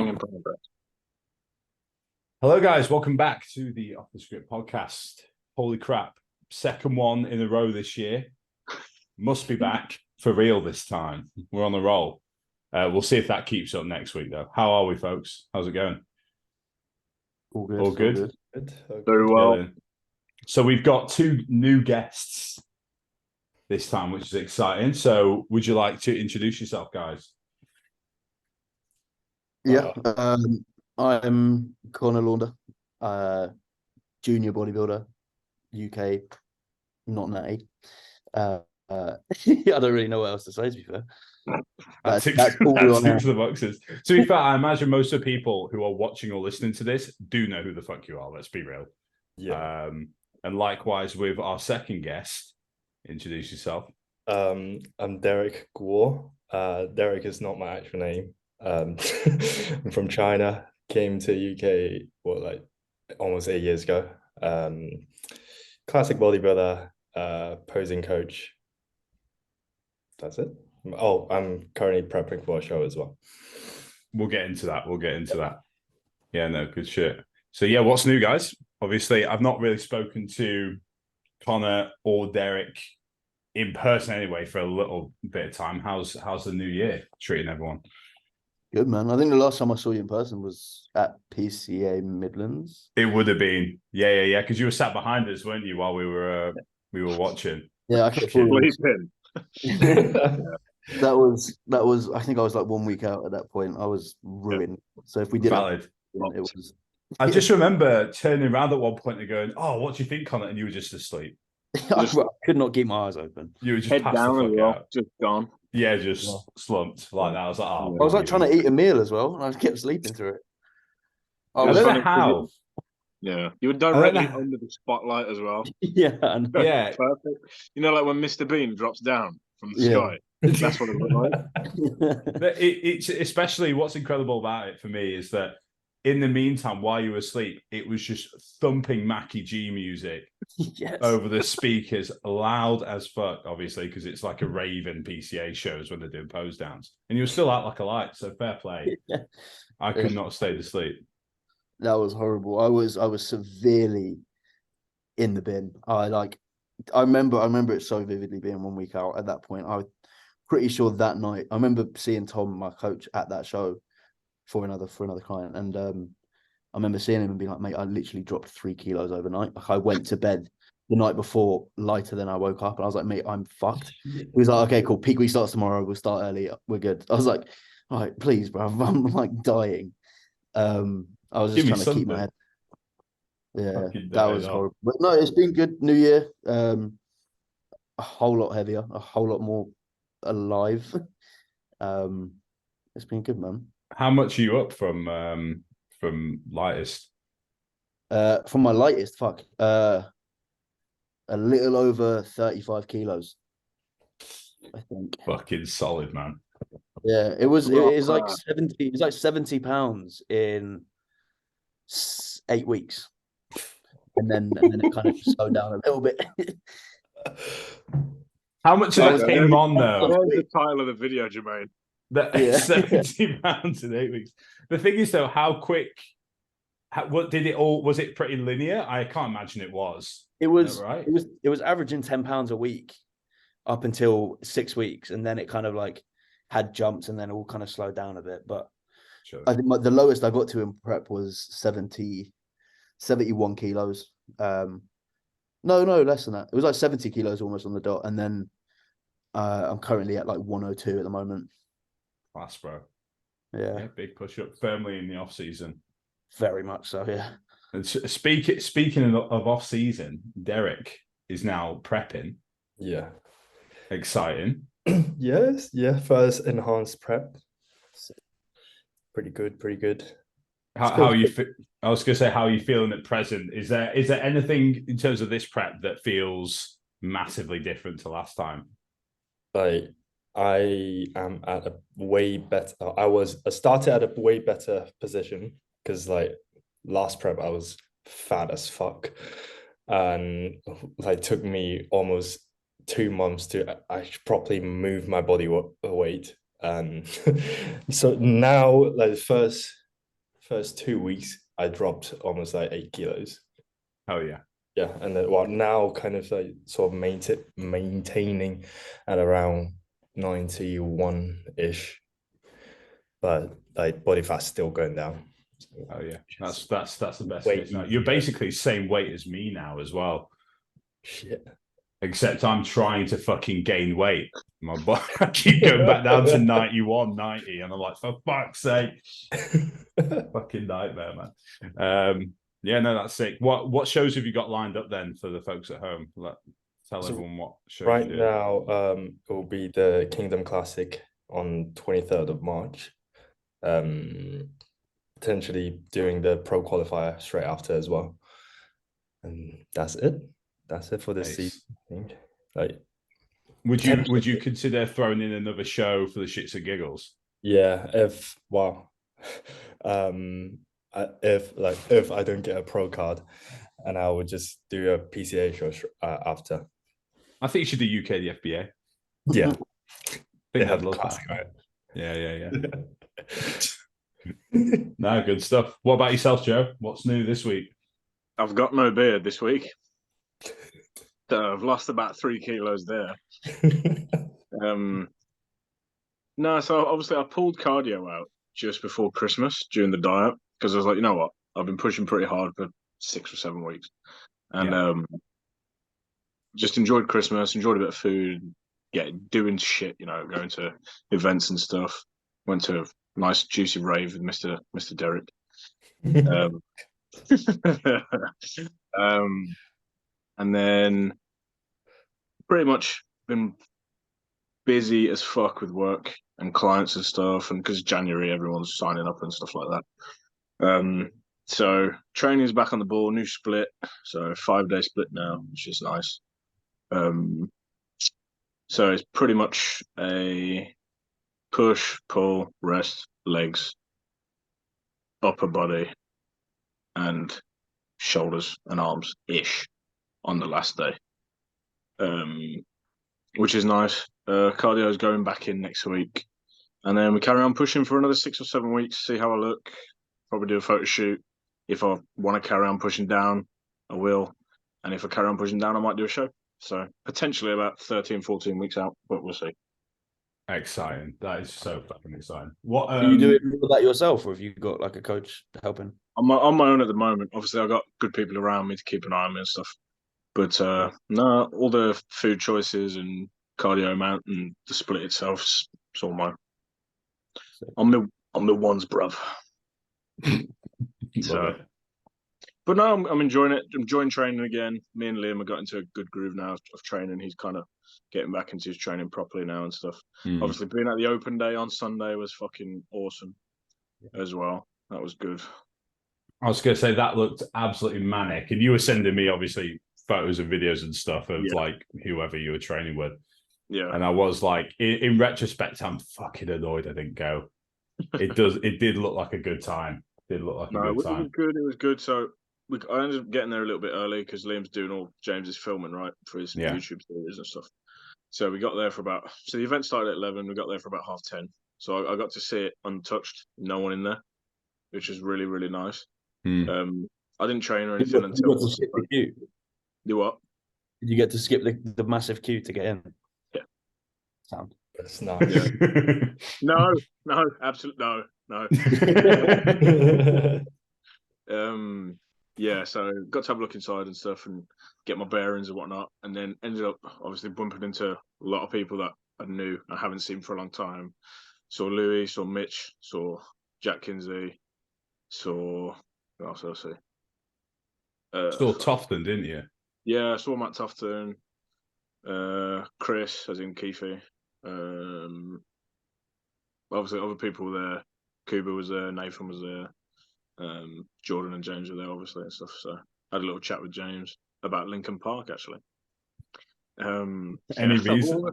In progress. Hello, guys. Welcome back to the Off the Script podcast. Holy crap. Second one in a row this year. Must be back for real this time. We're on a roll. We'll see if that keeps up next week, though. How are we, folks? How's it going? All good. All good? Good. Very well. So we've got two new guests this time, which is exciting. So would you like to introduce yourself, guys? Yeah. I'm Connor Launder, junior bodybuilder, UK, not natty. I don't really know what else to say, to be fair. That's all that the boxes. To be fair, I imagine most of the people who are watching or listening to this do know who the fuck you are. Let's be real. Yeah. And likewise with our second guest, introduce yourself. I'm Derek Guo. Derek is not my actual name. I'm from China. Came to UK almost 8 years ago. Classic bodybuilder, posing coach. That's it. Oh, I'm currently prepping for a show as well. We'll get into that. Yeah, no, good shit. So yeah, what's new, guys? Obviously, I've not really spoken to Connor or Derek in person anyway for a little bit of time. How's the new year treating everyone? Good, man. I think the last time I saw you in person was at PCA Midlands. It would have been, yeah, because you were sat behind us, weren't you, while we were watching? Yeah, I kept sleeping. That was. I think I was like 1 week out at that point. I was ruined. So if we did, valid. It was. I just remember turning around at one point and going, "Oh, what do you think, Connor?" And you were just asleep. I could not keep my eyes open. You were just head down the fuck out. just gone. Yeah, just slumped like that. I was like, "Oh." I was like trying to eat a meal as well, and I kept sleeping through it. I don't know how. Yeah, you were directly under the spotlight as well. Yeah, yeah, perfect. You know, like when Mr. Bean drops down from the sky. That's what it looked like. It's especially what's incredible about it for me is that in the meantime, while you were asleep, it was just thumping Mackie G music over the speakers, loud as fuck, obviously, because it's like a rave in PCA shows when they're doing pose downs. And you were still out like a light, so fair play. I could not stay to sleep. That was horrible. I was severely in the bin. I remember it so vividly being 1 week out at that point. I was pretty sure that night. I remember seeing Tom, my coach, at that show for another client, and I remember seeing him and being like, "Mate, I literally dropped 3 kilos overnight. Like I went to bed the night before lighter than I woke up, and I was like, mate, I'm fucked." He was like, "Okay, cool. Peak week starts tomorrow. We'll start early. We're good." I was like, "All right, please, bro. I'm like dying." I was just trying to keep my head. Yeah, that was horrible. But no, it's been good. New year, a whole lot heavier, a whole lot more alive. It's been good, man. How much are you up from lightest? From my lightest, a little over 35 kilos, I think. Fucking solid, man. Yeah, it was like 70. It was like 70 pounds in 8 weeks, and then it kind of just slowed down a little bit. How much of that came on though? There's the title of the video, Jermaine. 70 pounds in 8 weeks. The thing is, though, how quick? What did it all? Was it pretty linear? I can't imagine it was. It was right. It was averaging 10 pounds a week up until 6 weeks, and then it kind of like had jumps, and then all kind of slowed down a bit. But I think the lowest I got to in prep was 71 kilos. No, less than that. It was like 70 kilos almost on the dot, and then I'm currently at like 102 at the moment. Class, bro. Yeah, big push up, firmly in the off season. Very much so, yeah. And speaking of off season, Derek is now prepping. Yeah, exciting. Yes, yeah. First enhanced prep. Pretty good. How you? I was gonna say, how are you feeling at present? Is there anything in terms of this prep that feels massively different to last time? Like, I am at a way better. I started at a way better position because like last prep I was fat as fuck, and like took me almost 2 months to actually properly move my body weight. And so now, like the first first 2 weeks, I dropped almost like 8 kilos. Oh yeah. Yeah, and then now kind of like sort of maintaining at around 91-ish, but like body fat's still going down. Oh yeah, that's the best Way case. Now. easier. You're basically same weight as me now as well. Shit. Except I'm trying to fucking gain weight. My body, I keep going back down to 91, 90, and I'm like, for fuck's sake. Fucking nightmare, man. Yeah, no, that's sick. What shows have you got lined up then for the folks at home? Tell everyone what shows Right you're doing. now, it will be the Kingdom Classic on 23rd of March. Potentially doing the pro qualifier straight after as well. And that's it. That's it for this season, I think. Like, would you consider throwing in another show for the shits and giggles? yeah, if if I don't get a pro card, and I would just do a PCA show after. I think you should do UK the FBA. Yeah, I think have they'd love classic, that. right? Yeah. No, good stuff. What about yourself, Joe? What's new this week? I've got no beard this week. So I've lost about 3 kilos there. No, so obviously I pulled cardio out just before Christmas during the diet because I was like, you know what? I've been pushing pretty hard for 6 or 7 weeks. And just enjoyed Christmas, enjoyed a bit of food, doing shit, going to events and stuff. Went to a nice juicy rave with Mr. Derek. And then pretty much been busy as fuck with work and clients and stuff, and because January everyone's signing up and stuff like that. So training's back on the ball, new split, so 5-day split now, which is nice. So it's pretty much a push, pull, rest, legs, upper body, and shoulders and arms ish on the last day, which is nice. Cardio is going back in next week, and then we carry on pushing for another 6 or 7 weeks. See how I look. Probably do a photo shoot. If I want to carry on pushing down, I will, and if I carry on pushing down, I might do a show. So potentially about 13, 14 weeks out, but we'll see. Exciting. That is so fucking exciting. What Are you doing all that yourself, or have you got like a coach helping? I'm on my own at the moment. Obviously, I've got good people around me to keep an eye on me and stuff. But no, all the food choices and cardio amount and the split itself, it's all mine. I'm the ones, bruv. So, but no, I'm enjoying it. I'm enjoying training again. Me and Liam have got into a good groove now of training. He's kind of getting back into his training properly now and stuff. Obviously, being at the open day on Sunday was fucking awesome as well. That was good. I was going to say that looked absolutely manic, and you were sending me obviously photos and videos and stuff of like whoever you were training with. Yeah, and I was like, in retrospect, I'm fucking annoyed I didn't go. It did look like a good time. It did look like a good time. It was good. So I ended up getting there a little bit early because Liam's doing all James's filming, right, for his YouTube series and stuff. So we got there so the event started at 11. We got there for about 10:30. So I got to see it untouched, no one in there, which was really, really nice. I didn't train or anything until. You got to skip the queue. Do what? Did you get to skip the massive queue to get in? Yeah. Sound. That's nice. Yeah. No, absolutely no. Yeah, so got to have a look inside and stuff and get my bearings and whatnot, and then ended up obviously bumping into a lot of people that I knew I haven't seen for a long time. Saw Louis, saw Mitch, saw Jack Kinsey, saw who else did I see? Saw Tofton, didn't you? Yeah, I saw Matt Tofton, Chris, as in Keefe. Obviously other people were there. Kuba was there, Nathan was there. Jordan and James were there, obviously, and stuff. So I had a little chat with James about Lincoln Park, actually. Any reason?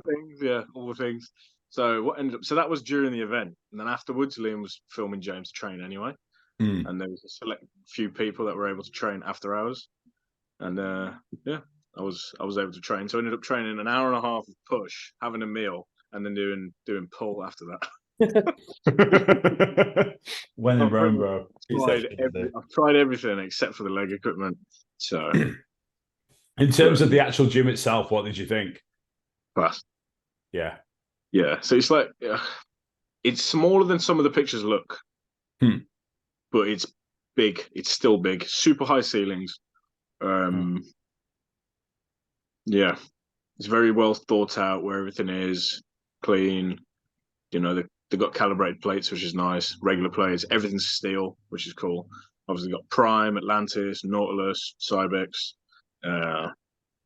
All the things. So what ended up? So that was during the event, and then afterwards, Liam was filming James to train anyway, and there was a select few people that were able to train after hours, and I was able to train. So I ended up training an hour and a half of push, having a meal, and then doing pull after that. When in Rome, bro. I've tried everything except for the leg equipment. So, in terms of the actual gym itself, what did you think? Fast. Yeah. Yeah. So it's like, it's smaller than some of the pictures look, but it's big. It's still big. Super high ceilings. Yeah. It's very well thought out where everything is clean. You know, they've got calibrated plates, which is nice. Regular plates, everything's steel, which is cool. Obviously, got Prime, Atlantis, Nautilus, Cybex,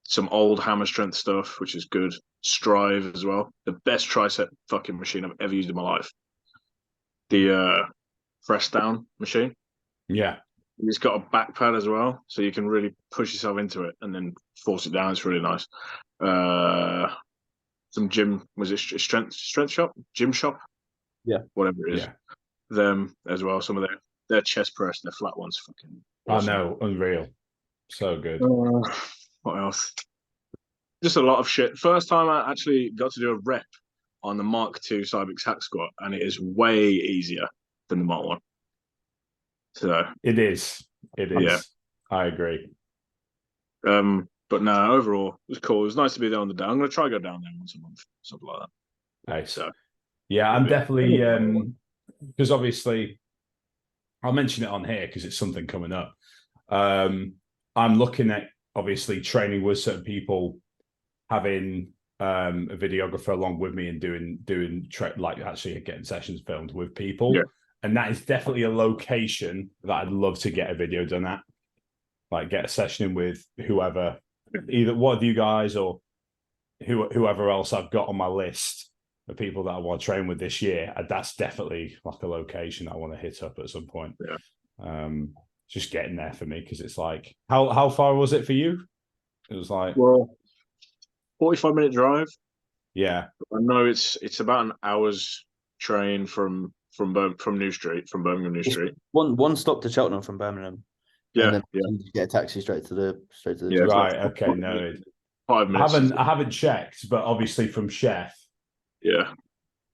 some old hammer strength stuff, which is good. Strive as well. The best tricep fucking machine I've ever used in my life. The press down machine. Yeah. It's got a back pad as well, so you can really push yourself into it and then force it down. It's really nice. Some gym, was it strength shop? Gym shop? Yeah. Whatever it is. Yeah. Them as well. Some of their chest press, their flat ones, fucking awesome. I know, unreal. So good. What else? Just a lot of shit. First time I actually got to do a rep on the Mark II Cybex hack squat, and it is way easier than the Mark 1. So it is. Yeah. I agree. But no, overall, it was cool. It was nice to be there on the day. I'm going to try go down there once a month, something like that. Nice. So, yeah, I'm definitely, because obviously, I'll mention it on here because it's something coming up. I'm looking at, obviously, training with certain people, having a videographer along with me and doing like actually getting sessions filmed with people. Yeah. And that is definitely a location that I'd love to get a video done at. Like get a session in with whoever, either one of you guys or whoever else I've got on my list of people that I want to train with this year. That's definitely like a location I want to hit up at some point. Yeah. Just getting there for me because it's like, how far was it for you? It was like 45-minute drive. Yeah. I know it's about an hour's train from New Street, from Birmingham New Street. One stop to Cheltenham from Birmingham. Yeah, and then you get a taxi straight to the yeah, right. Okay, no, 5 minutes. I haven't checked, but obviously from Chef, yeah,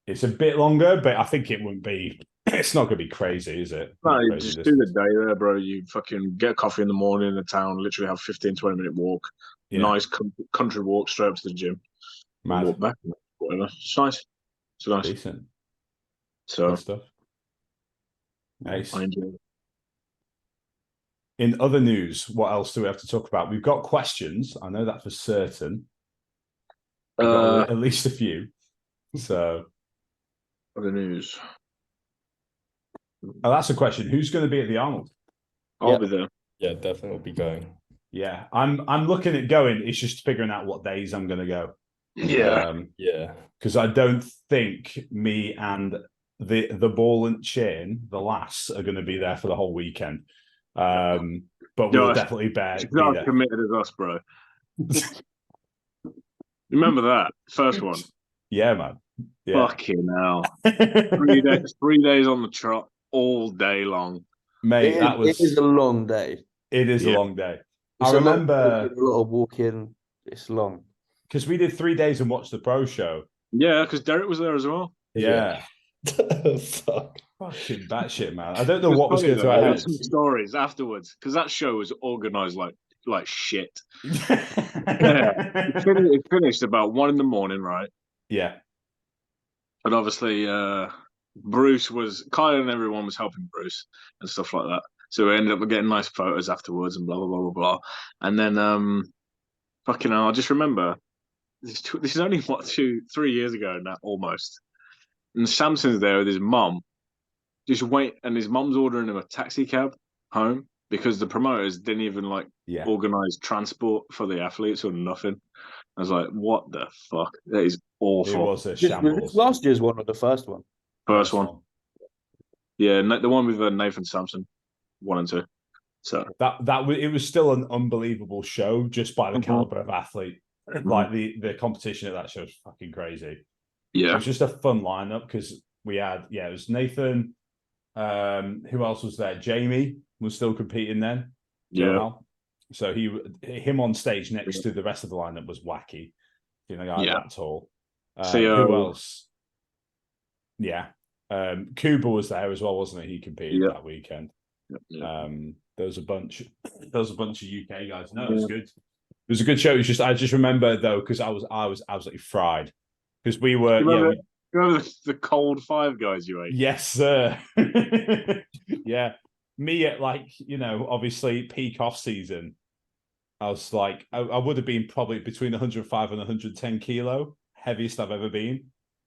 it's a bit longer, but I think it wouldn't be. It's not going to be crazy, is it? No, you just do the day there, bro. You fucking get coffee in the morning in the town. Literally have 15-20 minute walk. Yeah. Nice country walk straight up to the gym. And walk back. Whatever. It's nice. It's nice. Decent. So good stuff. Nice. I enjoy it. In other news, what else do we have to talk about? We've got questions. I know that for certain. We've got at least a few. So, other news. Oh, that's a question. Who's going to be at the Arnold? I'll be there. Yeah, definitely will be going. Yeah, I'm looking at going. It's just figuring out what days I'm going to go. Yeah, yeah. Because I don't think me and the ball and chain, the lass, are going to be there for the whole weekend. But we'll definitely be there. Committed as us, bro. Remember that first one? Yeah, man. Yeah. Fucking hell! 3 days, 3 days on the trot all day long, mate. It is a long day. It is a long day. It's I remember a lot of walking. It's long because we did 3 days and watched the pro show. Yeah, because Derek was there as well. Yeah. Fuck. Fucking batshit, man. I don't know what was going through our heads. Some stories afterwards because that show was organized like shit. It finished about 1 a.m, right? Yeah. And obviously, Kyle and everyone was helping Bruce and stuff like that. So we ended up getting nice photos afterwards and blah blah blah blah blah. And then, fucking hell, I just remember this is only 3 years ago now, almost. And Samson's there with his mum, just wait, and his mum's ordering him a taxi cab home because the promoters didn't even organize transport for the athletes or nothing. I was like, what the fuck? That is awful. It was a shambles. Was last year's one or the first one? First one. Yeah, the one with Nathan Sampson, 1 and 2. So it was still an unbelievable show just by the caliber of athlete. Like the competition at that show was fucking crazy. Yeah, it was just a fun lineup because we had it was Nathan. Who else was there? Jamie was still competing then. Yeah. So him on stage next to the rest of the lineup was wacky. You know, that tall. Who else? Yeah. Cuba was there as well, wasn't he? He competed Yep. that weekend. Yep. There was a bunch of UK guys. No, it was good. It was a good show. It was just I just remember though, because I was absolutely fried. Because we were You remember the cold Five Guys you ate? Yes, sir. Yeah. Me at obviously peak off season. I was like, I would have been probably between 105 and 110 kilo, heaviest I've ever been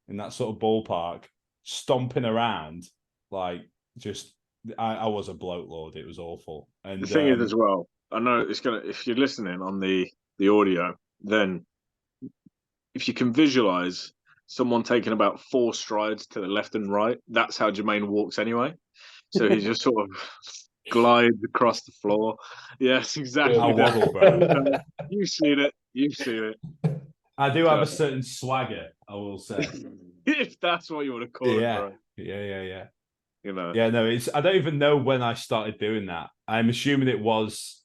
in that sort of ballpark, stomping around like just. I was a bloat lord. It was awful. And the thing is, as well, I know it's gonna. If you're listening on the audio, then if you can visualize someone taking about 4 strides to the left and right, that's how Jermaine walks anyway. So he just sort of glides across the floor. Yes, exactly. I waddle, bro. You've seen it. You've seen it. I do have a certain swagger, I will say. If that's what you want to call it, bro. Yeah. You know. Yeah, no, I don't even know when I started doing that. I'm assuming it was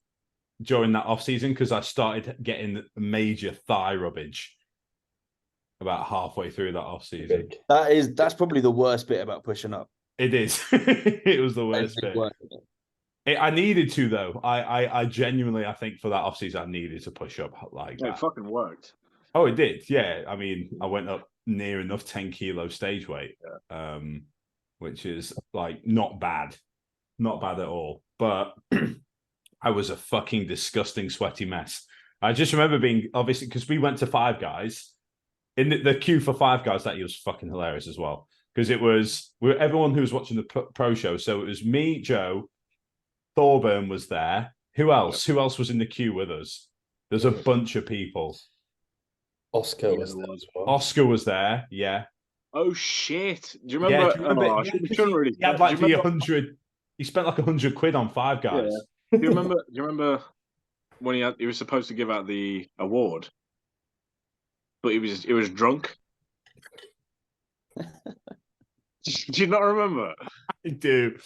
during that off season because I started getting major thigh rubbage about halfway through that off season. That's probably the worst bit about pushing up. It is. It was the worst bit. I needed to though. I genuinely, I think for that off season, I needed to push up like that. It fucking worked. Oh, it did. Yeah. I mean, I went up near enough 10 kilo stage weight. Yeah. Which is like not bad at all. But I was a fucking disgusting, sweaty mess. I just remember being obviously because we went to Five Guys in the queue for Five Guys. That was fucking hilarious as well because it was everyone who was watching the pro show. So it was me, Joe, Thorburn was there. Who else? Who else was in the queue with us? There's a bunch of people. Oscar was there as well. Oscar was there. Yeah. Oh shit! Do you remember? He had like the 100. He spent like 100 quid on Five Guys. Yeah. Do you remember when he was supposed to give out the award, but he was drunk? Do you not remember? I do.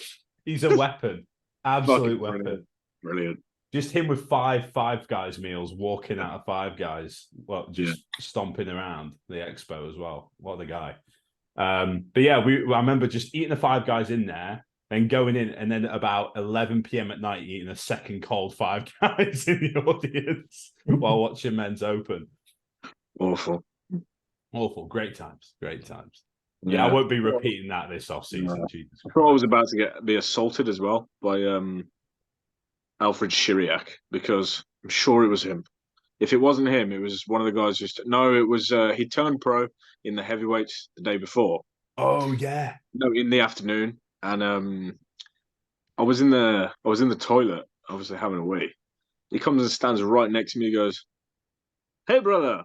He's a weapon, absolute weapon. Brilliant. Just him with five Guys meals, walking out of Five Guys, well, just stomping around the expo as well. What a guy! But yeah, I remember just eating the Five Guys in there, then going in, and then about 11 p.m. at night, eating a second cold Five Guys in the audience while watching Men's Open. Awful. Great times. Yeah, I won't be repeating that this off season. No. I thought I was about to be assaulted as well by Alfred Chiriac because I'm sure it was him. If it wasn't him, it was one of the guys. It was he turned pro in the heavyweights the day before. Oh yeah. No, in the afternoon, and I was in the toilet, obviously having a wee. He comes and stands right next to me. He goes, "Hey, brother."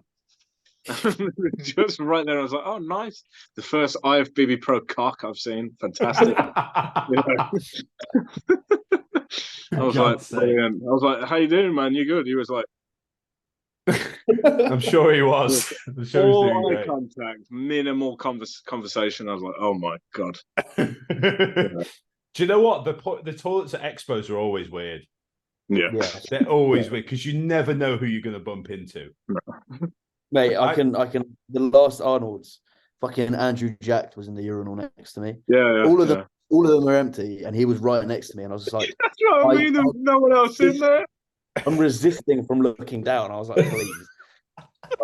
Just right there, I was like, "Oh, nice! The first IFBB Pro cock I've seen. Fantastic." I was like, "How you doing, man? You good?" He was like, I'm sure he was. I'm sure he was doing eye contact, minimal conversation. I was like, "Oh my god!" Do you know what the toilets at expos are always weird? Yeah. They're always weird because you never know who you're going to bump into. Mate, I can. The last Arnold's, fucking Andrew Jack was in the urinal next to me. Yeah. All of them are empty, and he was right next to me, and I was just like, "That's what I mean. There's no one else in there." I'm resisting from looking down. I was like, "Please,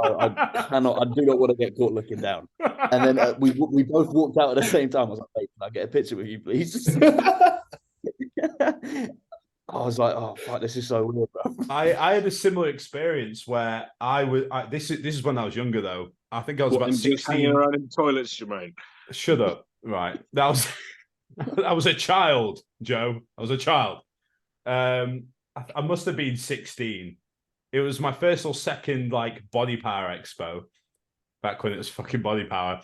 I cannot. I do not want to get caught looking down." And then we both walked out at the same time. I was like, "Hey, can I get a picture with you, please?" I was like, "Oh fuck, this is so weird, bro." I had a similar experience where this is when I was younger though. I think I was about 16. Just hanging around in toilets, Jermaine. Shut up. Right. That was I was a child, Joe. I was a child. I must have been 16. It was my first or second like Body Power Expo back when it was fucking Body Power.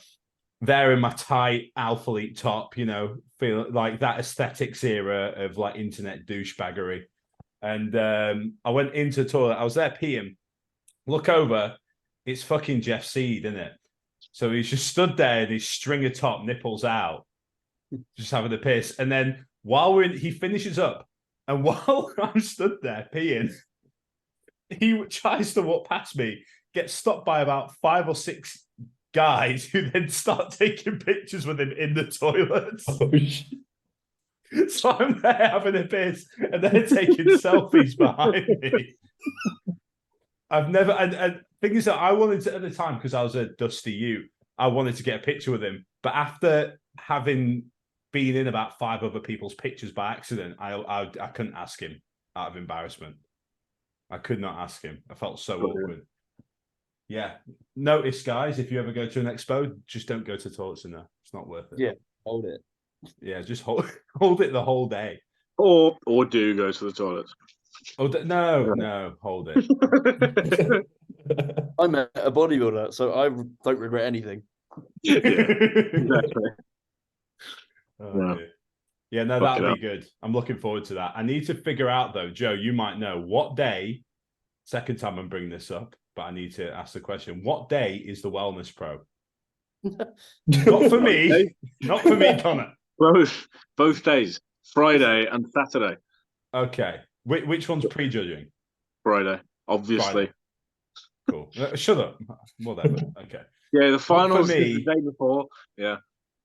There in my tight Alpha Elite top, feeling like that aesthetics era of like internet douchebaggery. And I went into the toilet. I was there peeing. Look over, it's fucking Jeff Seed, isn't it? So he's just stood there in his stringer top, nipples out, just having a piss. And then while he finishes up, and while I'm stood there peeing, he tries to walk past me, gets stopped by about 5 or 6 guys who then start taking pictures with him in the toilets. Oh, shit. So I'm there having a piss, and they're taking selfies behind me. I've never, and thing is that I wanted to, at the time, because I was a dusty youth, I wanted to get a picture with him. But after having been in about 5 other people's pictures by accident, I couldn't ask him out of embarrassment. I could not ask him. I felt so awkward. Yeah. Notice, guys, if you ever go to an expo, just don't go to toilets in there. It's not worth it. Yeah, hold it. Yeah, just hold it the whole day. Or do go to the toilets. Oh no, hold it. I'm a bodybuilder, so I don't regret anything. Yeah, exactly. Oh, yeah, no, that'll be good. I'm looking forward to that. I need to figure out though, Joe, you might know what day. Second time I'm bringing this up, but I need to ask the question: what day is the Wellness Pro? Not for me, not for me, Connor. Both days, Friday and Saturday. Okay, which one's prejudging? Friday, obviously. Friday. Cool. Shut up. Whatever. Okay. Yeah, the finals is the day before. Yeah.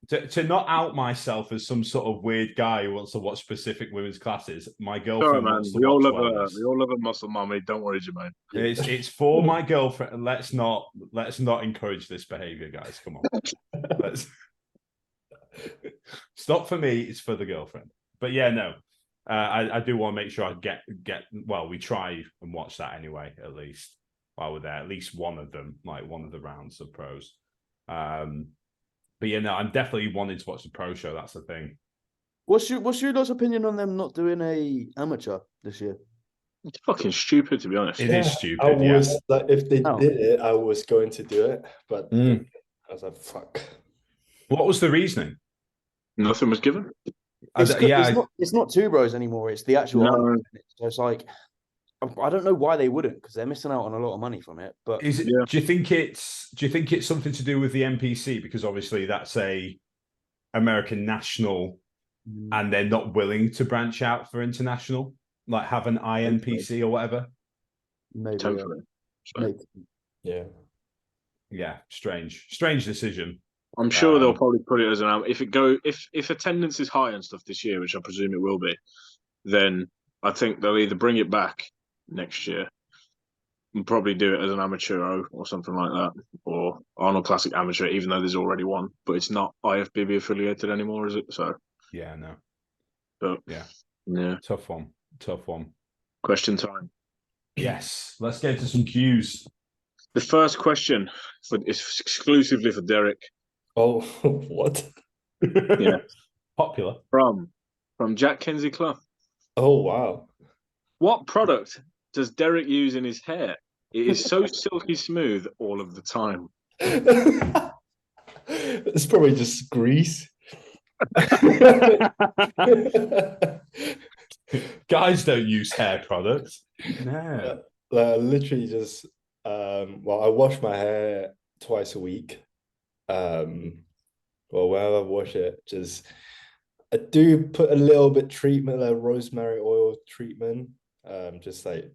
To not out myself as some sort of weird guy who wants to watch specific women's classes, my girlfriend wants to watch wellness. We all love a muscle mommy. Don't worry, Jermaine. It's for my girlfriend. Let's not encourage this behavior, guys. Come on. It's not for me. It's for the girlfriend. But yeah, no. I do want to make sure I get. Well, we try and watch that anyway. At least while we're there, at least one of them, like one of the rounds of pros. But yeah, no, I'm definitely wanting to watch the pro show. That's the thing. What's your guys' opinion on them not doing a amateur this year? It's fucking stupid, to be honest. It is stupid. I was like, if they did it, I was going to do it, but I was like, fuck. What was the reasoning? Nothing was given. It's not two bros anymore. It's the actual. No. So it's like, I don't know why they wouldn't, because they're missing out on a lot of money from it. But do you think it's something to do with the NPC? Because obviously that's a American national, and they're not willing to branch out for international, like have an INPC or whatever. Maybe. Totally. Maybe. Yeah. Strange decision. I'm sure they'll probably put it as an if attendance is high and stuff this year, which I presume it will be, then I think they'll either bring it back next year and probably do it as an amateur or something like that, or Arnold Classic Amateur, even though there's already one, but it's not IFBB affiliated anymore, is it? So no. But yeah, tough one. Question time. Yes, let's get to some cues. The first question is exclusively for Derek. Oh, what? Yeah, popular from Jack Kenzie Clough. Oh wow! What product does Derek use in his hair? It is so silky smooth all of the time. It's probably just grease. Guys don't use hair products. No. Literally just I wash my hair twice a week. Whenever I wash it, I do put a little bit treatment, like rosemary oil treatment. Just like,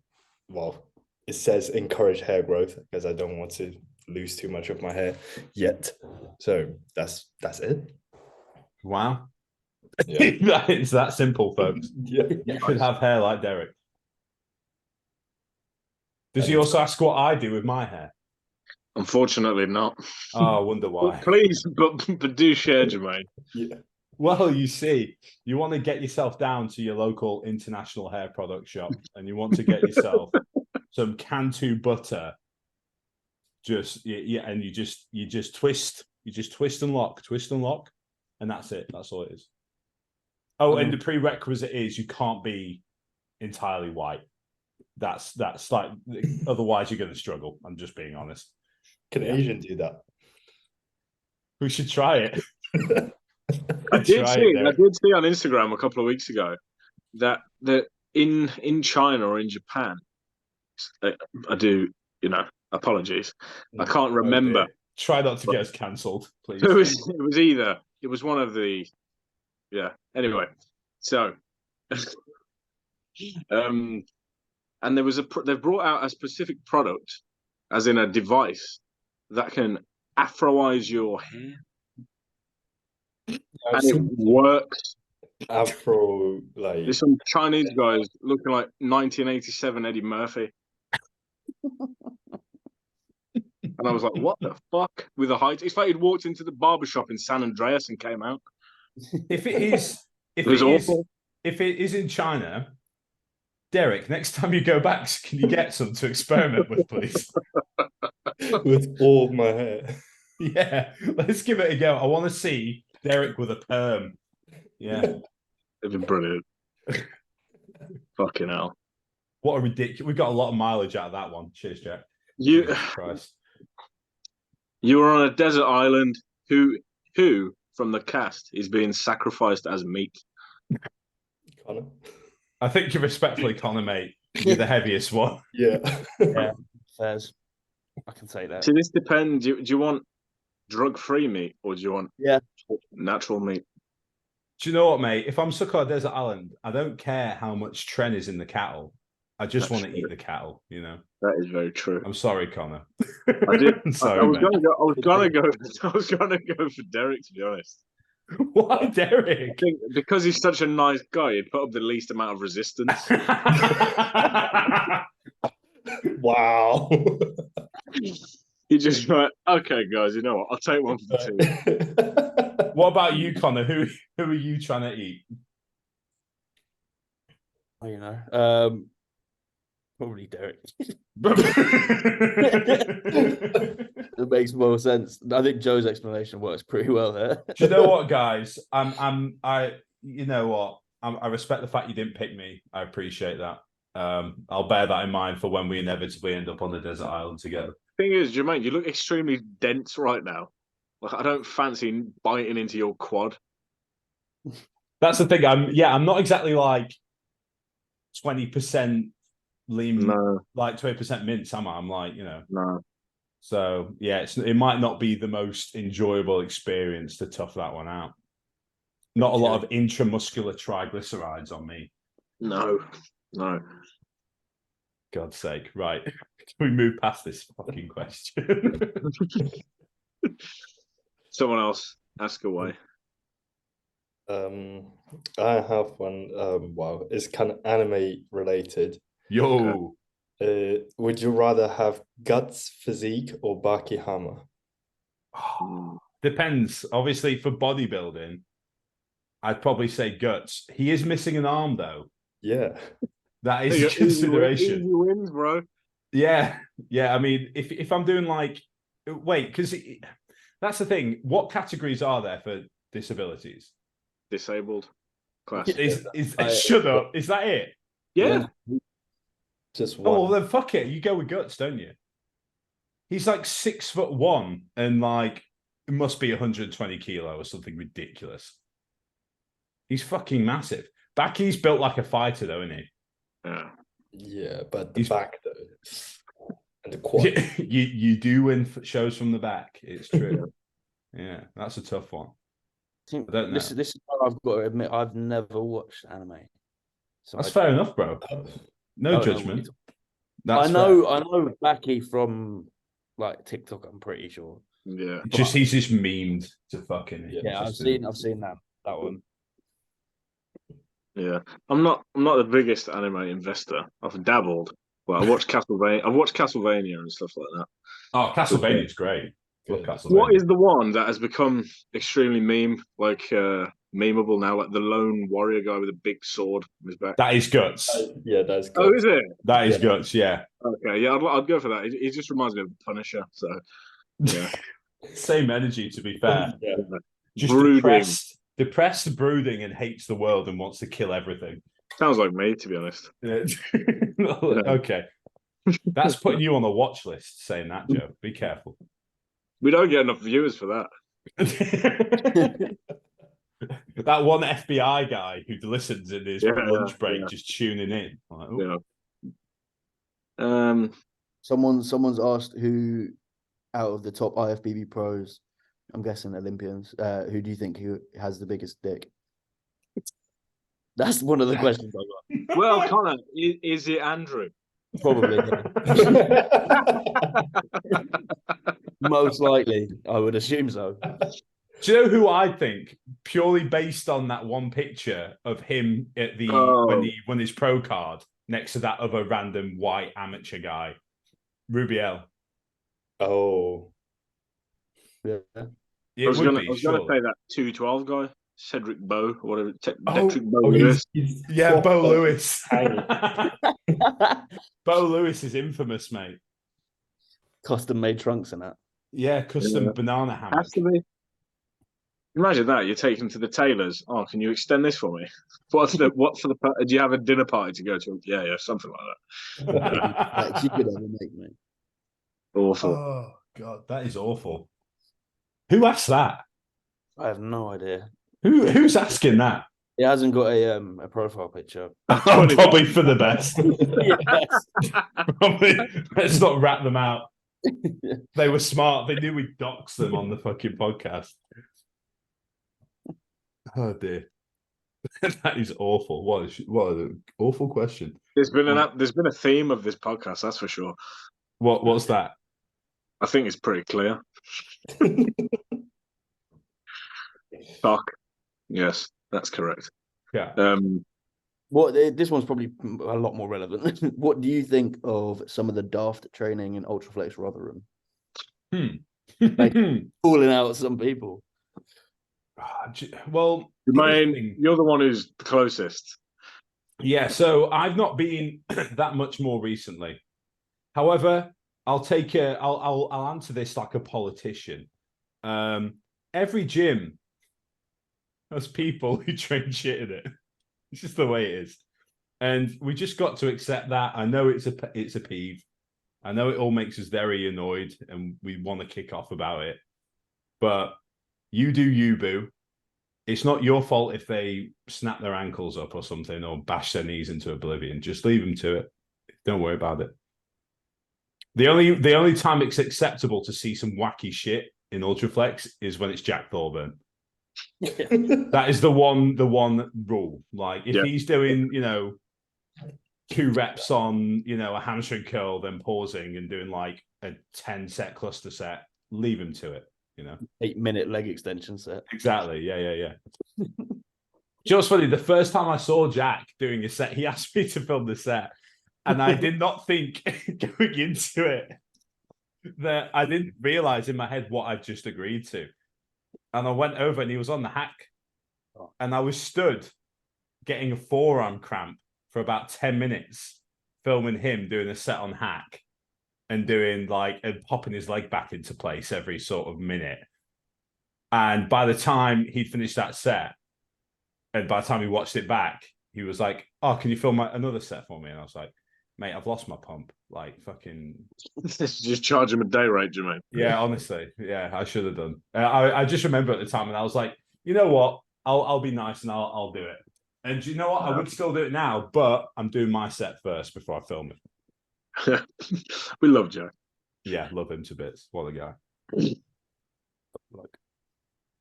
it says encourage hair growth because I don't want to lose too much of my hair yet. So that's it. Wow. Yeah. It's that simple, folks. Yeah. You could have hair like Derek. Does he also ask what I do with my hair? Unfortunately not. Oh, I wonder why. But please, but do share, Jermaine. Yeah. Well, you see, you want to get yourself down to your local international hair product shop and you want to get yourself some Cantu butter. And you just twist and lock, and that's it. That's all it is. Oh, and the prerequisite is you can't be entirely white. That's like, otherwise you're going to struggle. I'm just being honest. Can Asian do that? We should try it. I did see on Instagram a couple of weeks ago that in China or in Japan, I do, apologies. I can't remember. Try not to get us cancelled, please. It was one of the, anyway. So, and they've brought out a specific product, as in a device, that can afroize your hair, I've and it seen works. Afro There's some Chinese guys looking like 1987 Eddie Murphy. And I was like, what the fuck? With the height. It's like he'd walked into the barbershop in San Andreas and came out. If it is, It was awful. if it is in China, Derek, next time you go back, can you get some to experiment with, please? with all my hair. Yeah, let's give it a go. I want to see Derek with a perm. Yeah. It'd be brilliant. Fucking hell. What a ridiculous. We got a lot of mileage out of that one. Cheers, Jack. You Christ. You were on a desert island. Who from the cast is being sacrificed as meat? Connor. I think you respectfully, Connor, mate. You're the heaviest one. Yeah. Yeah, fairs. I can say that. See, this depends. Do you want drug-free meat or do you want natural meat? Do you know what, mate? If I'm stuck on a desert island, I don't care how much tren is in the cattle. I just want to eat the cattle, you know. That is very true. I'm sorry, Connor. I did. I'm sorry, I was gonna go for Derek, to be honest. Why Derek? I think because he's such a nice guy, he'd put up the least amount of resistance. Wow. He just like, okay, guys, you know what? I'll take one for the team. What about you, Connor? Who are you trying to eat? You know, probably Derek. It makes more sense. I think Joe's explanation works pretty well there. Do you know what, guys? You know what? I respect the fact you didn't pick me. I appreciate that. I'll bear that in mind for when we inevitably end up on the desert island together. Thing is, Jermaine, you look extremely dense right now. Like, I don't fancy biting into your quad. That's the thing. I'm not exactly like 20% lean, like 20% mince, am I? I'm like, you know. No. So yeah, it might not be the most enjoyable experience to tough that one out. Not a lot of intramuscular triglycerides on me. No. God's sake. Right. Can we move past this fucking question? Someone else, ask away. I have one. Wow, it's kind of anime related. Yo. Would you rather have Guts physique or Baki Hammer? Depends. Obviously, for bodybuilding, I'd probably say Guts. He is missing an arm, though. Yeah. That is a consideration. Easy wins, bro. Yeah. I mean, if I'm doing like, wait, because that's the thing. What categories are there for disabilities? Disabled class. Shut up. Is that it? Yeah. Just one. Oh, well, then fuck it. You go with Guts, don't you? He's like 6'1" and like it must be 120 kilo or something ridiculous. He's fucking massive. Baki's built like a fighter, though, isn't he? Yeah, but the back though, and the quad. You do win shows from the back. It's true. Yeah, that's a tough one. I don't know. This is what I've got to admit. I've never watched anime. So that's fair enough, bro. No judgment. I know Baki from like TikTok. I'm pretty sure. Yeah. He's just memed to fucking. Yeah, I've seen that one. Yeah, I'm not the biggest anime investor. I've dabbled. Well, I watched Castlevania. I've watched Castlevania and stuff like that. Oh, Castlevania's great. Love Castlevania. What is the one that has become extremely memeable now? Like the lone warrior guy with a big sword on his back. That is Guts. Yeah, that's Guts. Oh, is it? That is Guts. Yeah. Okay. Yeah, I'd go for that. He just reminds me of the Punisher. So yeah, same energy. To be fair, yeah. Just brooding. Depressed, brooding, and hates the world and wants to kill everything. Sounds like me, to be honest. Yeah. Okay. That's putting you on the watch list, saying that, Joe. Be careful. We don't get enough viewers for that. That one FBI guy who listens in his lunch break, just tuning in. Like, Someone's asked who out of the top IFBB pros, I'm guessing Olympians, who do you think who has the biggest dick? That's one of the questions I got. Well, Connor, is it Andrew? Probably. Most likely, I would assume so. Do you know who I think, purely based on that one picture of him at the when he won his pro card next to that other random white amateur guy, Rubiel. Oh, Yeah. I was gonna say that 212 guy, Cedric Bow, or whatever. Bo Lewis. Yeah, Bo Lewis. tiny. Bo Lewis is infamous, mate. Custom made trunks and that. Yeah, custom banana hammock. Has to be. Imagine that you're taken to the tailors. Oh, can you extend this for me? What for the? Do you have a dinner party to go to? Yeah, something like Like you could ever make, mate. Awful. Oh God, that is awful. Who asked that? I have no idea. Who's asking that? It hasn't got a profile picture. Probably for the best. Yes. Probably, let's not rat them out. They were smart. They knew we'd dox them on the fucking podcast. Oh dear, that is awful. What an awful question. There's been a theme of this podcast, that's for sure. What's that? I think it's pretty clear. Fuck. Yes, that's correct. Yeah. This one's probably a lot more relevant. What do you think of some of the daft training in Ultraflex Rotherham? Like, calling out some people. Well, Jermaine, you're the one who's the closest. Yeah, so I've not been that much more recently. However, I'll answer this like a politician. Every gym has people who train shit in it. It's just the way it is, and we just got to accept that. I know it's a peeve. I know it all makes us very annoyed, and we want to kick off about it. But you do you, boo. It's not your fault if they snap their ankles up or something or bash their knees into oblivion. Just leave them to it. Don't worry about it. The only time it's acceptable to see some wacky shit in Ultraflex is when it's Jack Thorburn. That is the one rule. Like if he's doing, 2 reps on, a hamstring curl, then pausing and doing like a 10-set cluster set, leave him to it. 8-minute leg extension set. Exactly. Yeah. Just funny, the first time I saw Jack doing a set, he asked me to film the set. And I did not think going into it that I didn't realize in my head what I'd just agreed to. And I went over and he was on the hack. And I was stood getting a forearm cramp for about 10 minutes, filming him doing a set on hack. And doing and popping his leg back into place every sort of minute. And by the time he'd finished that set, and by the time he watched it back, he was like, "Oh, can you film another set for me?" And I was like, "Mate, I've lost my pump. Like, fucking." Just charge him a day rate, Jermaine. Yeah, honestly, yeah, I should have done. I just remember at the time, and I was like, you know what? I'll be nice and I'll do it. And you know what? I would still do it now, but I'm doing my set first before I film it. We love Jack. Yeah, love him to bits. What a guy.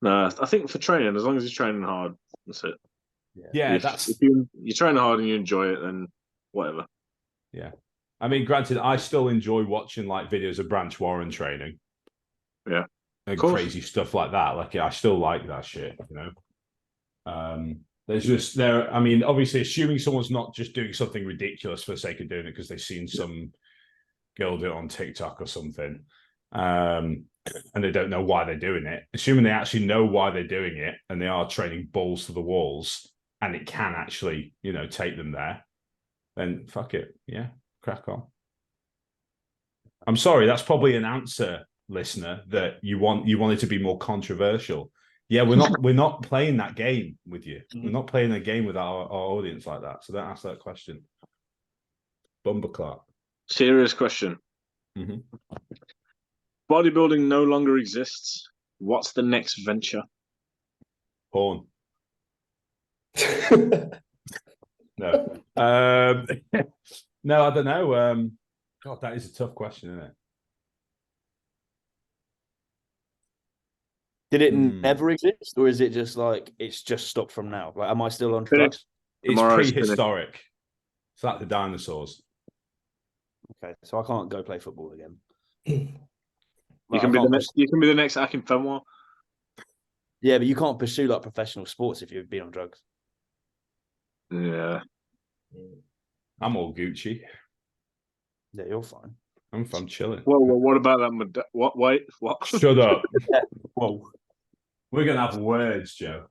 I think for training, as long as you're training hard, that's it. Yeah, if you're training hard and you enjoy it, then whatever. Yeah. I mean, granted, I still enjoy watching videos of Branch Warren training. Yeah. And crazy stuff like that. I still like that shit, I mean, obviously, assuming someone's not just doing something ridiculous for the sake of doing it because they've seen some girl do it on TikTok or something, and they don't know why they're doing it. Assuming they actually know why they're doing it and they are training balls to the walls and it can actually, take them there, then fuck it. Yeah, crack on. I'm sorry, that's probably an answer, listener, that you wanted to be more controversial. Yeah, we're not playing that game with you. We're not playing a game with our audience like that. So don't ask that question. Bumberclark. Serious question. Mm-hmm. Bodybuilding no longer exists. What's the next venture? Porn. No. No, I don't know. God, that is a tough question, isn't it? Did it never exist, or is it just it's just stopped from now? Am I still on track? It's prehistoric. It's like the dinosaurs. Okay, so I can't go play football again. You can be the next. You can be the next Akin Fenwar. Yeah, but you can't pursue like professional sports if you've been on drugs. Yeah. I'm all Gucci. Yeah, you're fine. I'm chilling. Well, what about that? What? Wait, what? Shut up. Whoa. We're gonna have words, Joe.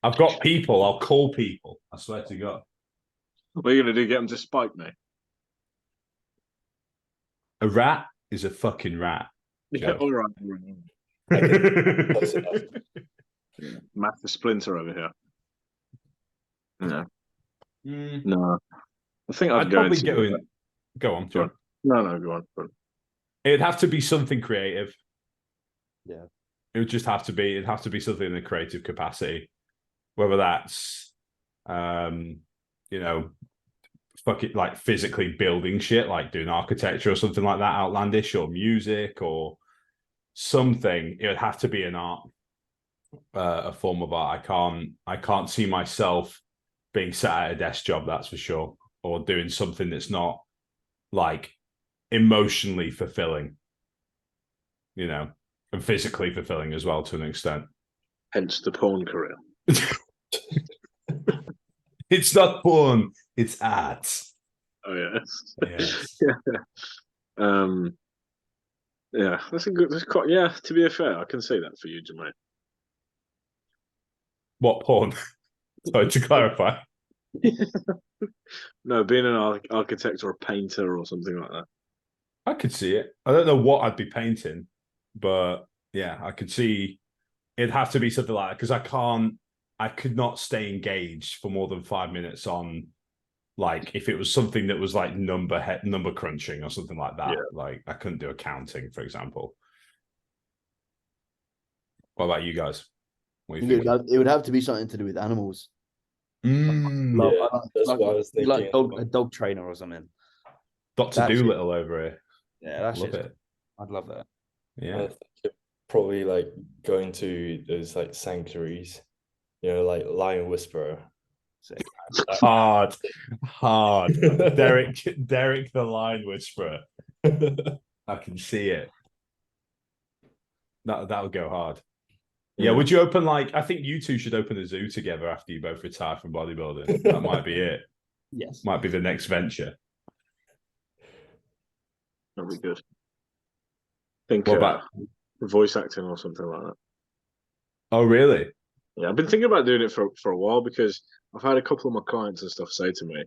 I've got people. I'll call people. I swear to God. What are you gonna do? Get them to spike me? A rat is a fucking rat. Yeah, all right. Close enough. Math the splinter over here. No, Mm, no. I think I'd probably go in. Go on, Joe. No, go on. It'd have to be something creative. Yeah. It would just have to be. It'd have to be something in a creative capacity, whether that's, you know, fuck it, like physically building shit, like doing architecture or something like that, outlandish, or music or something. It would have to be an art, a form of art. I can't see myself being sat at a desk job, that's for sure, or doing something that's not like emotionally fulfilling, you know, and physically fulfilling as well to an extent. Hence the porn career. It's not porn, it's art. Oh yes. Yes. Yeah, that's a good. That's quite. Yeah, to be fair, I can see that for you, Jermaine. What porn? Sorry, to clarify. No, being an architect or a painter or something like that. I could see it. I don't know what I'd be painting, but yeah, I could see it'd have to be something like that because I could not stay engaged for more than 5 minutes on, like, if it was something that was like number crunching or something like that. Yeah. Like I couldn't do accounting, for example. What about you guys? What do you think? It would have to be something to do with animals. Yeah, that's what I was thinking. Like a dog trainer or something. Dr. That's Doolittle over here. Yeah, that's Love it. I'd love that. Yeah. I think probably like going to those like sanctuaries, you know, like Lion Whisperer. Hard. Derek the Line Whisperer. I can see it. That would go hard. Yeah, would you open like, I think you two should open a zoo together after you both retire from bodybuilding. That might be it. Yes. Might be the next venture. That'd be good. Think What about voice acting or something like that. Oh, really? Yeah, I've been thinking about doing it for a while because I've had a couple of my clients and stuff say to me,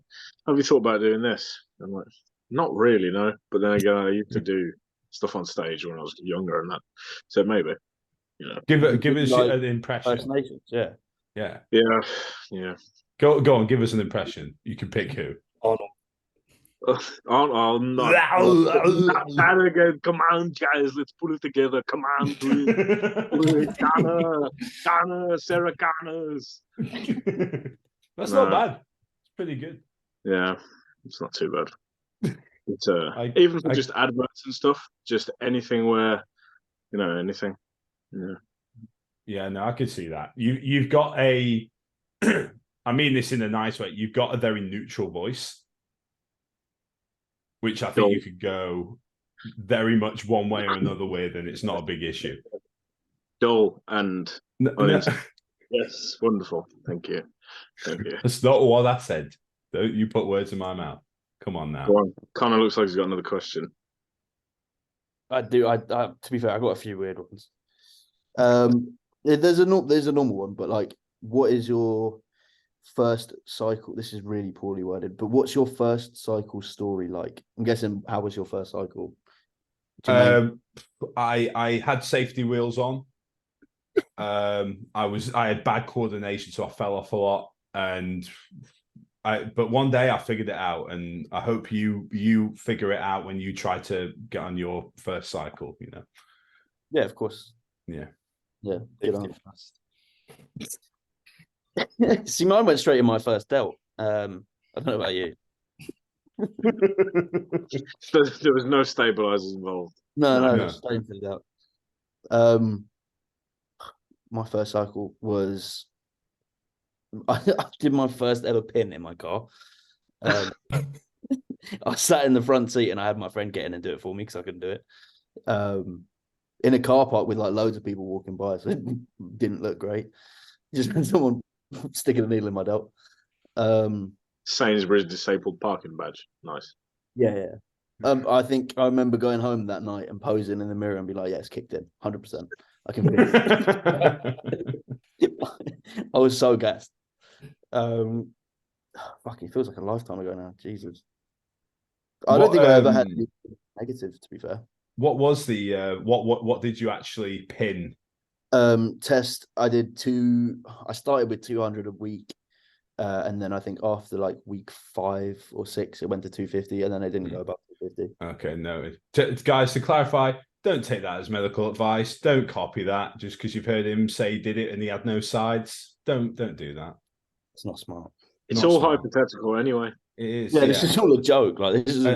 "Have you thought about doing this?" I'm like, "Not really, no." But then again, I used to do stuff on stage when I was younger and that, so maybe, you know. Give us like an impression. First Nations, yeah. Yeah. Go on, give us an impression. You can pick who. Arnold. Oh, not that again. Come on, guys, let's put it together. Come on, do it. Ghana, Sarah Ghana's. That's not bad. It's pretty good. Yeah, it's not too bad. It's even for just adverts and stuff, just anything where, you know, anything. Yeah. Yeah, no, I could see that. You've got a I mean this in a nice way, you've got a very neutral voice, which I think you could go very much one way or another with, and it's not a big issue. Dull and yes, wonderful. Thank you. That's not what I said. Don't you put words in my mouth. Come on now. Kind of looks like he's got another question. I do. To be fair, I got a few weird ones. There's a normal one, but like, what is your first cycle? This is really poorly worded, but what's your first cycle story like? I'm guessing, how was your first cycle? I had safety wheels on. I had bad coordination, so I fell off a lot. But one day I figured it out, and I hope you figure it out when you try to get on your first cycle. You know. Yeah, of course. Yeah. Get on fast. See, mine went straight in my first delt. I don't know about you. There was no stabilizers involved. No. Staying for the delt. My first cycle was I did my first ever pin in my car. I sat in the front seat and I had my friend get in and do it for me because I couldn't do it. In a car park with like loads of people walking by, so it didn't look great. Just someone sticking a needle in my belt. Sainsbury's disabled parking badge. Nice. Yeah. I think I remember going home that night and posing in the mirror and be like, "Yeah, it's kicked in, 100%. I can feel it." I was so gassed. Fuck, it feels like a lifetime ago now. Jesus. I don't think I ever had any negative, to be fair. What was the what did you actually pin? Test. I did 2. I started with 200 a week, and then I think after like week 5 or 6, it went to 250, and then I didn't go above 250. Okay, no, guys. To clarify, don't take that as medical advice. Don't copy that just because you've heard him say he did it and he had no sides. Don't do that. It's not smart. It's all hypothetical anyway. It is. Yeah, this is all a joke. Like this is. I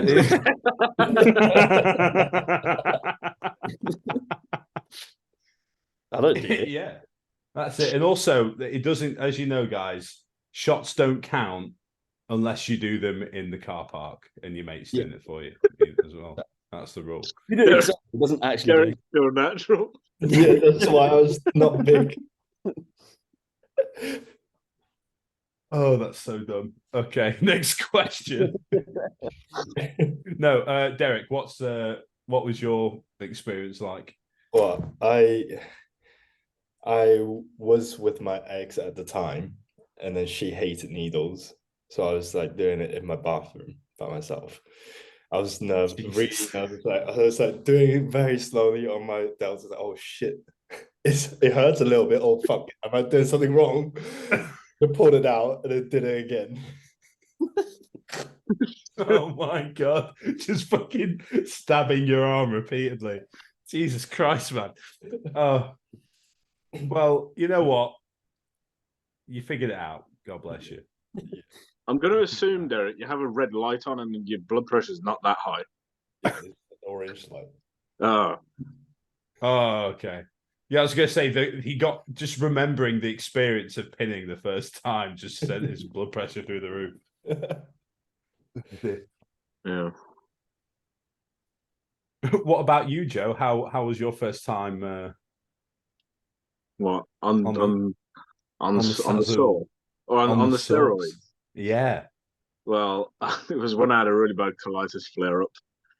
don't do it. Yeah, that's it. And also, it doesn't, as you know, guys, shots don't count unless you do them in the car park and your mate's doing it for you as well. That's the rule. It doesn't actually feel natural. Yeah, that's why I was not big. Oh, that's so dumb. Okay, next question. No, Derek, what was your experience like? Well, I was with my ex at the time, and then she hated needles, so I was like doing it in my bathroom by myself. I was nervous, really nervous. Like, I was like doing it very slowly on my delts. Like, oh shit, it hurts a little bit. Oh fuck, am I doing something wrong? I pulled it out and then did it again. Oh my god, just fucking stabbing your arm repeatedly. Jesus Christ, man. Oh, well, you know what? You figured it out. God bless you. I'm going to assume, Derek, you have a red light on and your blood pressure's not that high. Yeah, it's an orange light. Oh, okay. Yeah, I was going to say that he got, just remembering the experience of pinning the first time, just sent his blood pressure through the roof. Yeah. What about you, Joe? How was your first time? What on the saw or on the steroids? Yeah. Well, it was when I had a really bad colitis flare up,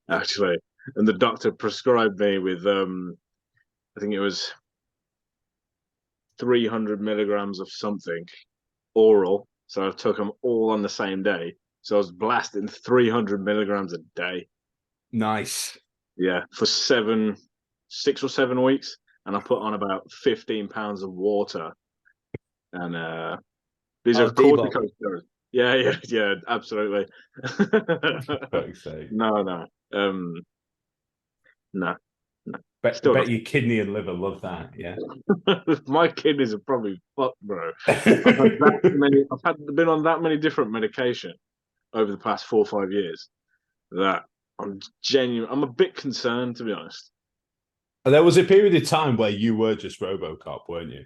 actually, and the doctor prescribed me with I think it was 300 milligrams of something oral. So I took them all on the same day. So I was blasting 300 milligrams a day. Nice. Yeah, for 6 or 7 weeks, and I put on about 15 pounds of water. And these are corticosteroids. Yeah, absolutely. No. No. Bet your kidney and liver love that. Yeah. My kidneys are probably fucked, bro. I've been on that many different medication over the past 4 or 5 years that I'm a bit concerned, to be honest. There was a period of time where you were just RoboCop, weren't you?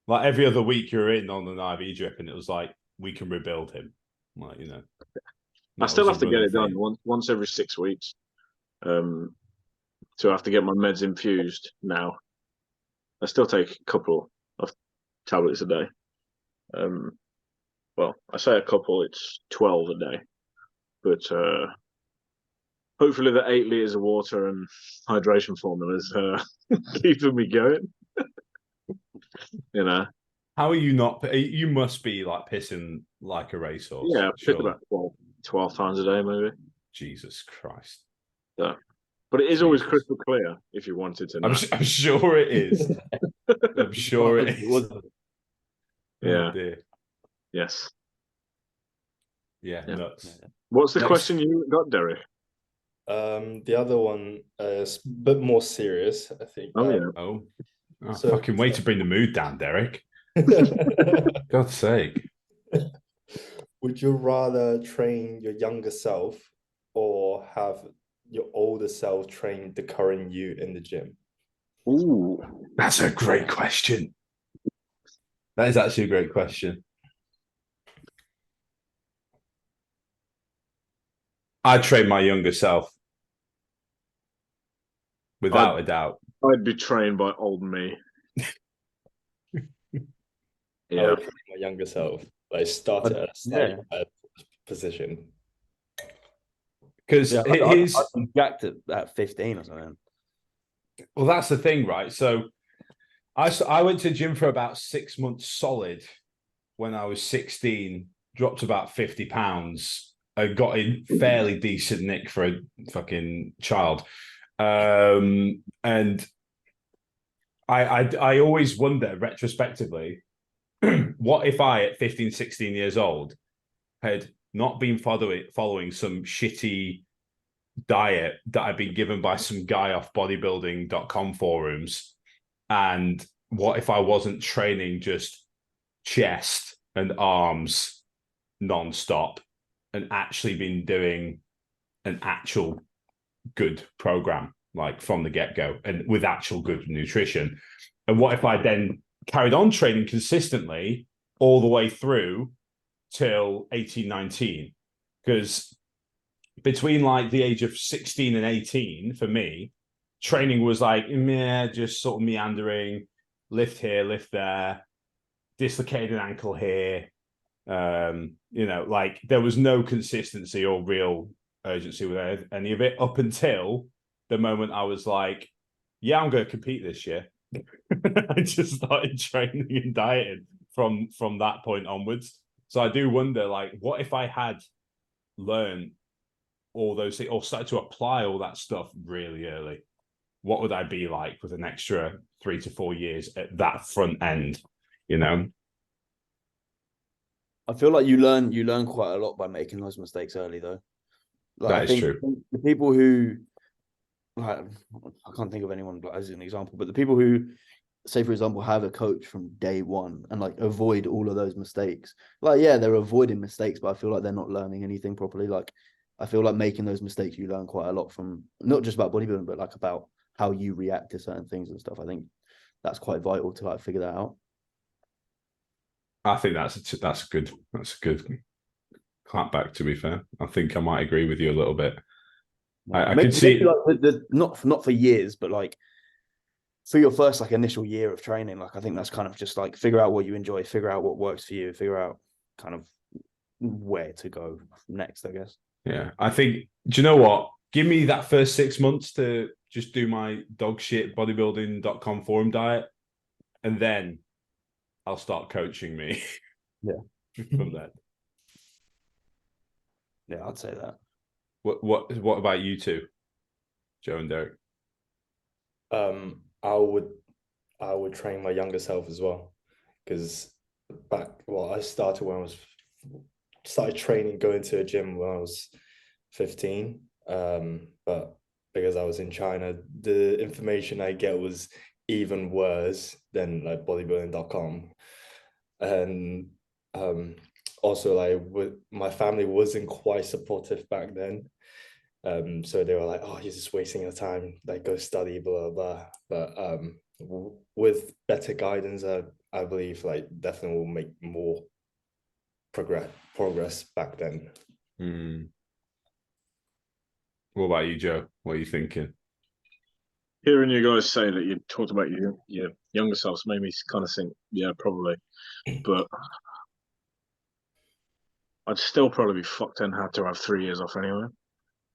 Like every other week you're in on an IV drip, and it was like, we can rebuild him. Like, you know. I still have to get it done once every 6 weeks. So I have to get my meds infused now. I still take a couple of tablets a day. Well, I say a couple, it's 12 a day. But hopefully the 8 liters of water and hydration formulas keeping me going. You know. How are you not? You must be like pissing like a racehorse. Yeah, I piss about 12 times a day, maybe. Jesus Christ. Yeah. But it is always crystal clear if you wanted to know. I'm sure it is. I'm sure it is. Yeah. Oh, dear. Yes. Yeah, nuts. What's the question you got, Derek? The other one is a bit more serious, I think. So, fucking way to bring the mood down, Derek. God's sake. Would you rather train your younger self or have your older self train the current you in the gym? Ooh, that's a great question. That is actually a great question. I'd train my younger self. Without a doubt. I'd be trained by old me. I would train my younger self. Like start at a slightly better position. Because I'd jacked at 15 or something. Well, that's the thing, right? So I went to the gym for about 6 months solid when I was 16, dropped about 50 pounds. I got in fairly decent nick for a fucking child. And I always wonder retrospectively, what if I at 15, 16 years old had not been following some shitty diet that I'd been given by some guy off bodybuilding.com forums, and what if I wasn't training just chest and arms non-stop and actually been doing an actual good program, like from the get-go, and with actual good nutrition? And what if I then carried on training consistently all the way through till 18, 19? Because between like the age of 16 and 18, for me, training was like, just sort of meandering, lift here, lift there, dislocated an ankle here. Like there was no consistency or real urgency with any of it up until the moment I was like, yeah, I'm going to compete this year. I just started training and dieting from that point onwards. So I do wonder, like, what if I had learned all those things or started to apply all that stuff really early? What would I be like with an extra 3 to 4 years at that front end? I feel like you learn quite a lot by making those mistakes early, though. Like, that is true. The people who, like, I can't think of anyone as an example, but the people who, say for example, have a coach from day one and like avoid all of those mistakes, like, yeah, they're avoiding mistakes, but I feel like they're not learning anything properly. Like, I feel like making those mistakes, you learn quite a lot from, not just about bodybuilding, but like about how you react to certain things and stuff. I think that's quite vital to like figure that out. I think that's a good clapback, to be fair. I think I might agree with you a little bit. I could see like not for years, but like for your first like initial year of training. Like, I think that's kind of just like figure out what you enjoy, figure out what works for you, figure out kind of where to go next, I guess. Yeah, I think, do you know what? Give me that first 6 months to just do my dog shit bodybuilding.com forum diet, and then I'll start coaching me. Yeah. From that. Yeah, I'd say that. What about you two, Joe and Derek? I would train my younger self as well, because I started when I started training, going to a gym when I was 15. But because I was in China, the information I get was even worse than like bodybuilding.com. And also, like, my family wasn't quite supportive back then. So they were like, oh, you're just wasting your time, like, go study, blah blah blah. But with better guidance, I believe, like, definitely will make more progress back then. What about you, Joe? What are you thinking? Hearing you guys say that you talked about your younger selves made me kind of think, yeah, probably. But I'd still probably be fucked and have to have 3 years off anyway.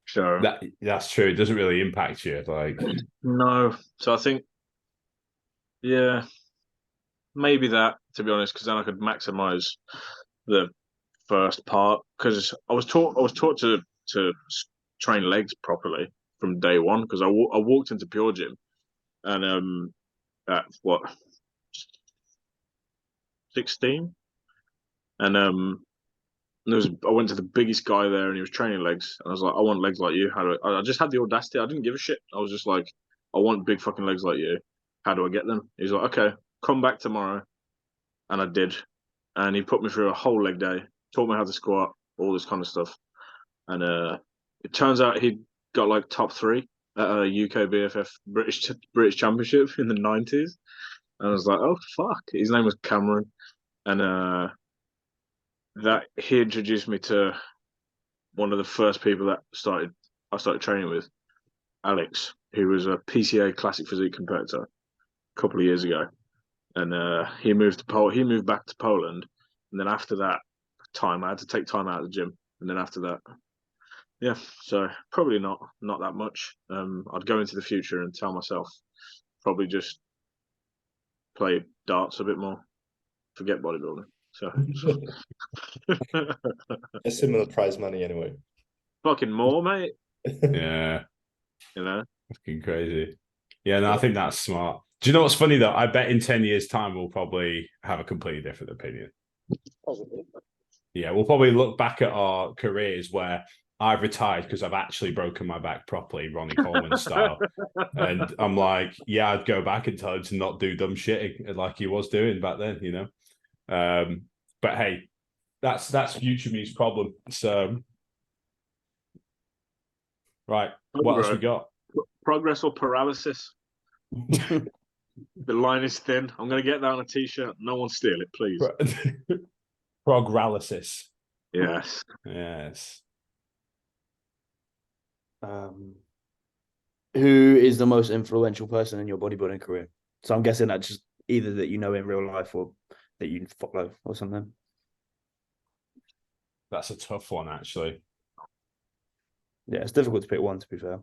So that's true. It doesn't really impact you, like. No. So I think, yeah, maybe that, to be honest, because then I could maximize the first part. Because I was taught to train legs properly from day one. Because I walked into Pure Gym, and at what, 16, and I went to the biggest guy there, and he was training legs, and I was like, I want legs like you. I just had the audacity. I didn't give a shit. I was just like, I want big fucking legs like you. How do I get them? He's like, okay, come back tomorrow. And I did. And he put me through a whole leg day, taught me how to squat, all this kind of stuff. And it turns out he got like top 3 at a UK BFF British Championship in the 90s. And I was like, oh fuck. His name was Cameron. And that he introduced me to one of the first people that I started training with, Alex, who was a PCA classic physique competitor a couple of years ago, and he moved back to Poland, and then after that time, I had to take time out of the gym, and then after that, yeah, so probably not that much. I'd go into the future and tell myself probably just play darts a bit more, forget bodybuilding. So A similar prize money anyway. fucking more, mate. Yeah, You know, fucking crazy. Yeah, no, I think that's smart. Do you know what's funny though? I bet in 10 years' time we'll probably have a completely different opinion. Yeah, we'll probably look back at our careers where I've retired because I've actually broken my back properly, Ronnie Coleman style. And I'm like, yeah, I'd go back and tell him to not do dumb shit like he was doing back then, you know. But hey, that's future me's problem. So, right, what else we got? Progress or paralysis? The line is thin. I'm gonna get that on a t-shirt. No one steal it, please. Progralysis. Yes. Yes. Who is the most influential person in your bodybuilding career? So I'm guessing that just either that you know in real life or that you follow or something. That's a tough one, actually. Yeah, it's difficult to pick one, to be fair.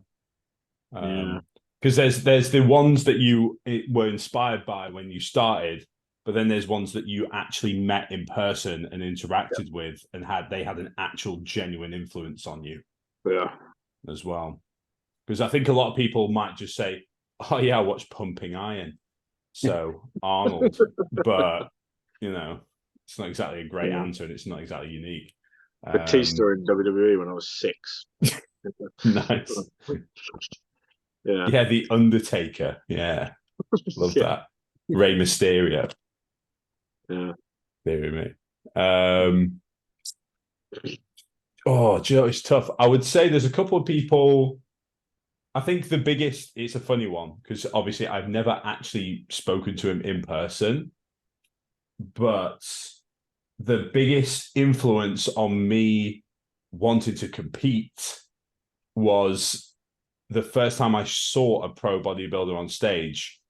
Because there's the ones that you were inspired by when you started, but then there's ones that you actually met in person and interacted with, and they had an actual genuine influence on you. Yeah. As well. Because I think a lot of people might just say, "Oh yeah, I watched Pumping Iron." So Arnold, but you know, it's not exactly a great answer, and it's not exactly unique. Batista in WWE when I was 6. Nice. Yeah, The Undertaker. Yeah, love that. Rey Mysterio. Yeah. There me. Oh, do you know, it's tough. I would say there's a couple of people. I think the biggest, it's a funny one because obviously I've never actually spoken to him in person, but the biggest influence on me wanting to compete was the first time I saw a pro bodybuilder on stage,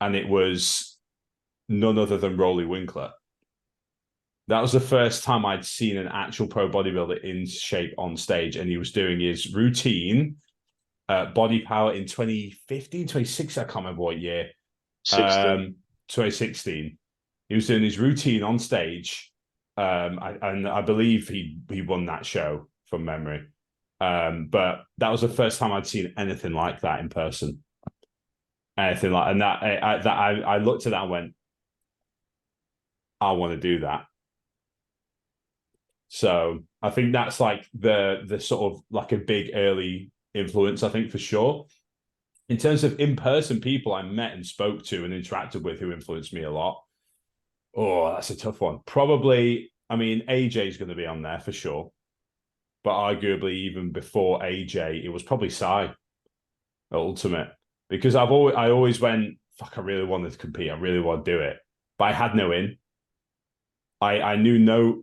and it was none other than Rolly Winkler. That was the first time I'd seen an actual pro bodybuilder in shape on stage, and he was doing his routine, Body Power in 2015, 2016, I can't remember what year. 2016. He was doing his routine on stage, and I believe he won that show from memory. But that was the first time I'd seen anything like that in person. Anything like, and I looked at that and went, I want to do that. So I think that's like the sort of like a big early influence, I think, for sure. In terms of in-person people I met and spoke to and interacted with who influenced me a lot. Oh, that's a tough one. Probably, I mean, AJ is going to be on there for sure. But arguably even before AJ, it was probably Sai at Ultimate. Because I always went, fuck, I really wanted to compete. I really want to do it. But I had no in. I knew no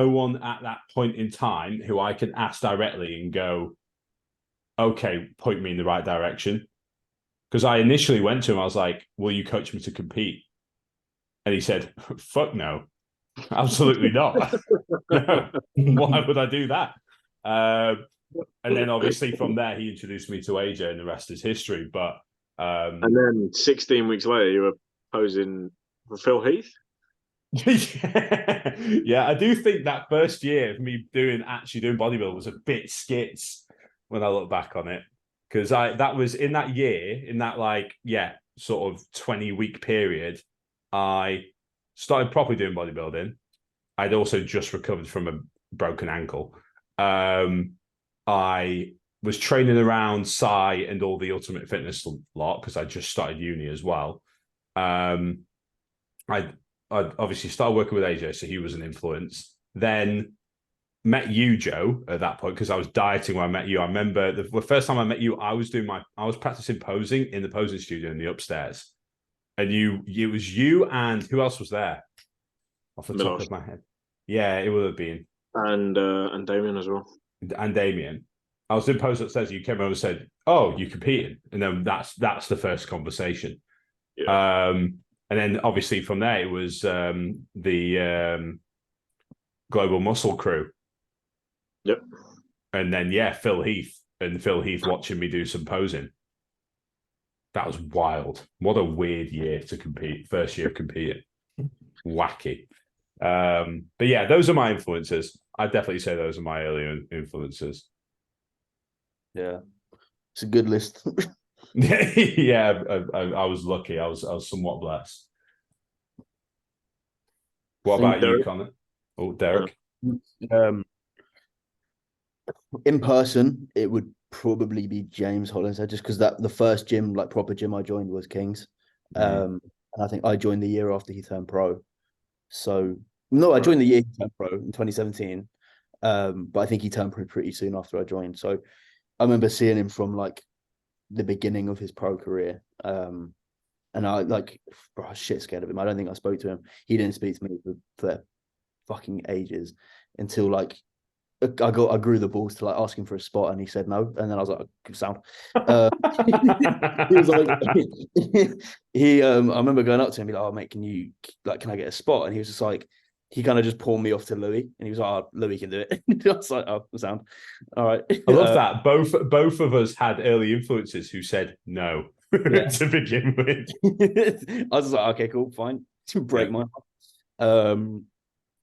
one at that point in time who I could ask directly and go, okay, point me in the right direction. Because I initially went to him, I was like, will you coach me to compete? And he said, fuck no, absolutely not. No, why would I do that? And then obviously from there, he introduced me to AJ and the rest is history. But and then 16 weeks later, you were posing for Phil Heath. Yeah, I do think that first year of me actually doing bodybuilding was a bit skits when I look back on it, because that was in that year, in that sort of 20-week period, I started properly doing bodybuilding. I'd also just recovered from a broken ankle. I was training around Sai and all the Ultimate Fitness lot because I just started uni as well. I obviously started working with AJ, so he was an influence. Then met you, Joe, at that point because I was dieting when I met you. I remember the first time I met you, I was practicing posing in the posing studio in the upstairs, and it was you and who else was there? Off the top of my head, yeah, it would have been and Damien as well. and Damien. I was in post upstairs. You came over and said, "Oh, you competing?" And then that's the first conversation. Yeah. And then obviously from there it was the Global Muscle Crew. Yep. And then Phil Heath watching me do some posing. That was wild. What a weird year to compete. First year of competing. Wacky. But yeah, those are my influences. I'd definitely say those are my early influences. Yeah, it's a good list. Yeah, I was lucky. I was somewhat blessed. What about you, Connor? Oh, Derek. In person, it would probably be James Hollinshead, just because the first gym, like proper gym I joined, was King's. And I think I joined the year after he turned pro. So no, I joined the year he turned pro in 2017. But I think he turned pro pretty soon after I joined. So I remember seeing him from like the beginning of his pro career. And I like, bro, I was shit scared of him. I don't think I spoke to him. He didn't speak to me for fucking ages until like I grew the balls to like ask him for a spot, and he said no. And then I was like, good sound. He was like, I remember going up to him and be like, oh mate, can I get a spot? And he was just like, he kind of just pawned me off to Louis, and he was like, oh, Louis can do it. I was like, oh, sound. All right. I love that. Both of us had early influences who said no to begin with. I was like, okay, cool, fine. Break my heart.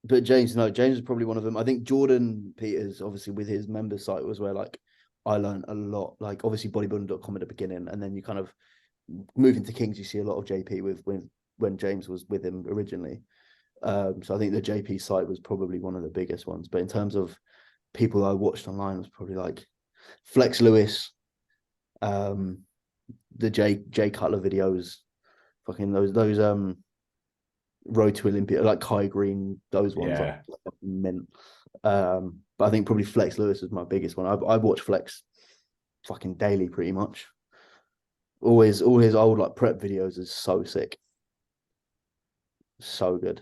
But James was probably one of them. I think Jordan Peters, obviously with his member site, was where like I learned a lot. Like obviously bodybuilding.com at the beginning, and then you kind of move into Kings, you see a lot of JP when James was with him originally. So I think the JP site was probably one of the biggest ones. But in terms of people I watched online, was probably like Flex Lewis, the Jay Cutler videos, fucking those Road to Olympia, like Kai Green, those ones like mint. But I think probably Flex Lewis is my biggest one. I watch Flex fucking daily pretty much. Always all his old like prep videos is so sick. So good.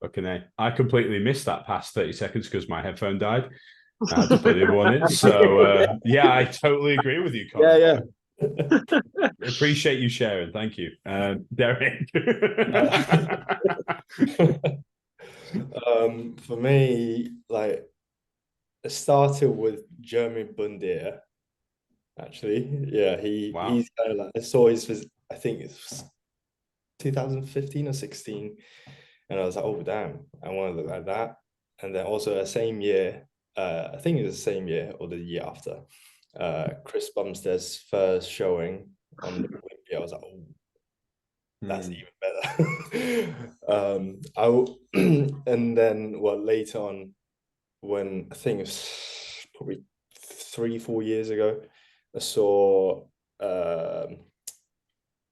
Okay, I completely missed that past 30 seconds because my headphone died. I had to put the other one in. So yeah, I totally agree with you, Connor. Yeah. Appreciate you sharing. Thank you. Derek. For me, like it started with Jermaine Bundir. Actually, yeah, he's kind of like, I saw his, I think it's 2015 or 16, and I was like, oh damn, I want to look like that. And then also the same year, I think it was the same year or the year after, Chris Bumstead's first showing on the Olympia. I was like, oh, that's even better. And then later on, when I think it was probably 3-4 years ago, I saw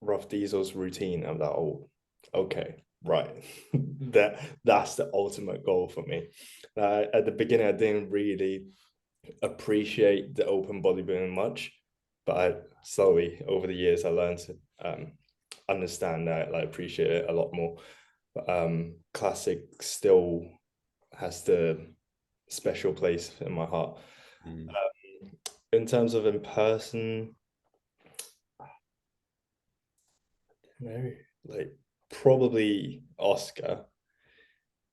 Rough Diesel's routine. I'm like, oh, okay, right. That's the ultimate goal for me. At the beginning, I didn't really appreciate the open bodybuilding much, but I slowly over the years I learned to understand that, like appreciate it a lot more. But classic still has the special place in my heart. In terms of in person, no, like probably Oscar.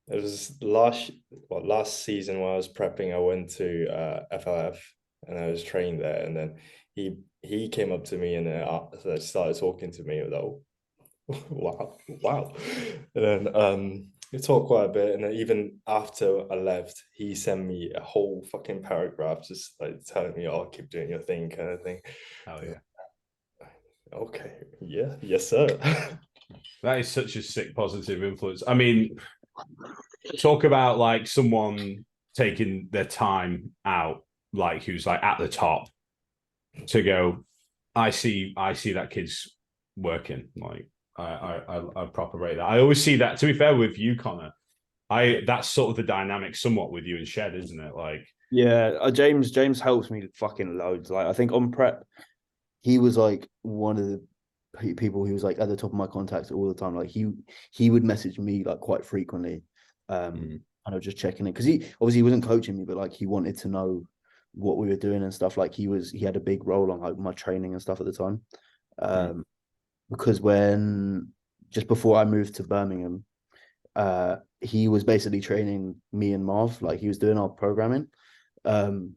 It was last season when I was prepping, I went to FLF and I was trained there, and then he came up to me and started talking to me. Like, wow. And then we talked quite a bit, and then even after I left, he sent me a whole fucking paragraph just like telling me, "Oh, keep doing your thing," kind of thing. Oh yeah. Okay. Yeah. Yes, sir. That is such a sick positive influence. I mean, talk about like someone taking their time out, like who's like at the top, to go, I see that kid's working. Like I proper rate that. I always see that. To be fair with you, Connor, that's sort of the dynamic somewhat with you and Shed, isn't it? Like, yeah, James helps me fucking loads. Like I think on prep, he was like one of the people who was like at the top of my contacts all the time. Like he would message me like quite frequently. kind of just checking it, because he obviously he wasn't coaching me, but like he wanted to know what we were doing and stuff. Like he had a big role on like my training and stuff at the time. Because when just before I moved to Birmingham, he was basically training me and Marv, like he was doing our programming. And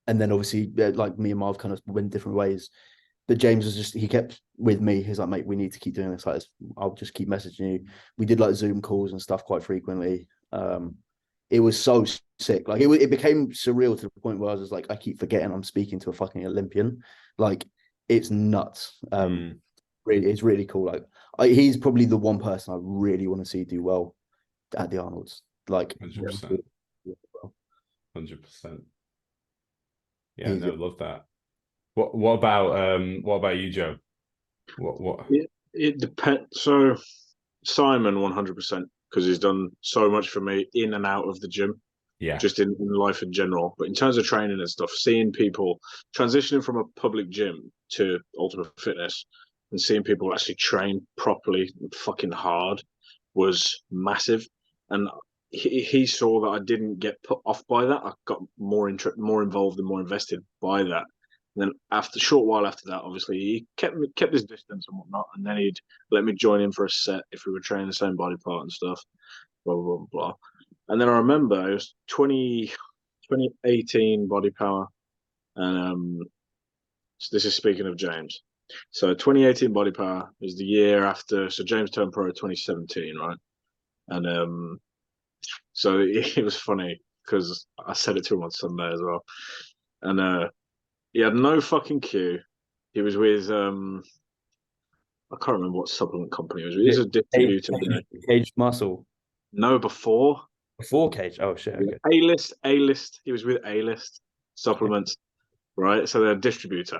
then obviously like me and Marv kind of went different ways. But James was he kept with me. He's like, mate, we need to keep doing this. Like, I'll just keep messaging you. We did like Zoom calls and stuff quite frequently. It was so sick. Like it became surreal to the point where I was just like, I keep forgetting I'm speaking to a fucking Olympian. Like it's nuts. Really, it's really cool. Like he's probably the one person I really want to see do well at the Arnolds. Like 100%. 100%. Yeah, no, love that. What about you, Joe? What? It depends. So Simon, 100%, because he's done so much for me in and out of the gym. Yeah. Just in life in general. But in terms of training and stuff, seeing people transitioning from a public gym to Ultimate Fitness and seeing people actually train properly, fucking hard, was massive. And he saw that I didn't get put off by that. I got more involved and more invested by that. And then after a short while after that, obviously he kept his distance and whatnot, and then he'd let me join him for a set if we were training the same body part and stuff. Blah blah blah blah. And then I remember it was 2018 Body Power, and so this is speaking of James. So 2018 Body Power is the year after. So James turned pro in 2017, right? And so it was funny because I said it to him on Sunday as well, and he had no fucking cue. He was with I can't remember what supplement company it was. He was a distributor. Cage Muscle. No, before Cage. Oh shit. Okay. A-list. He was with A-list supplements, right? So they're a distributor,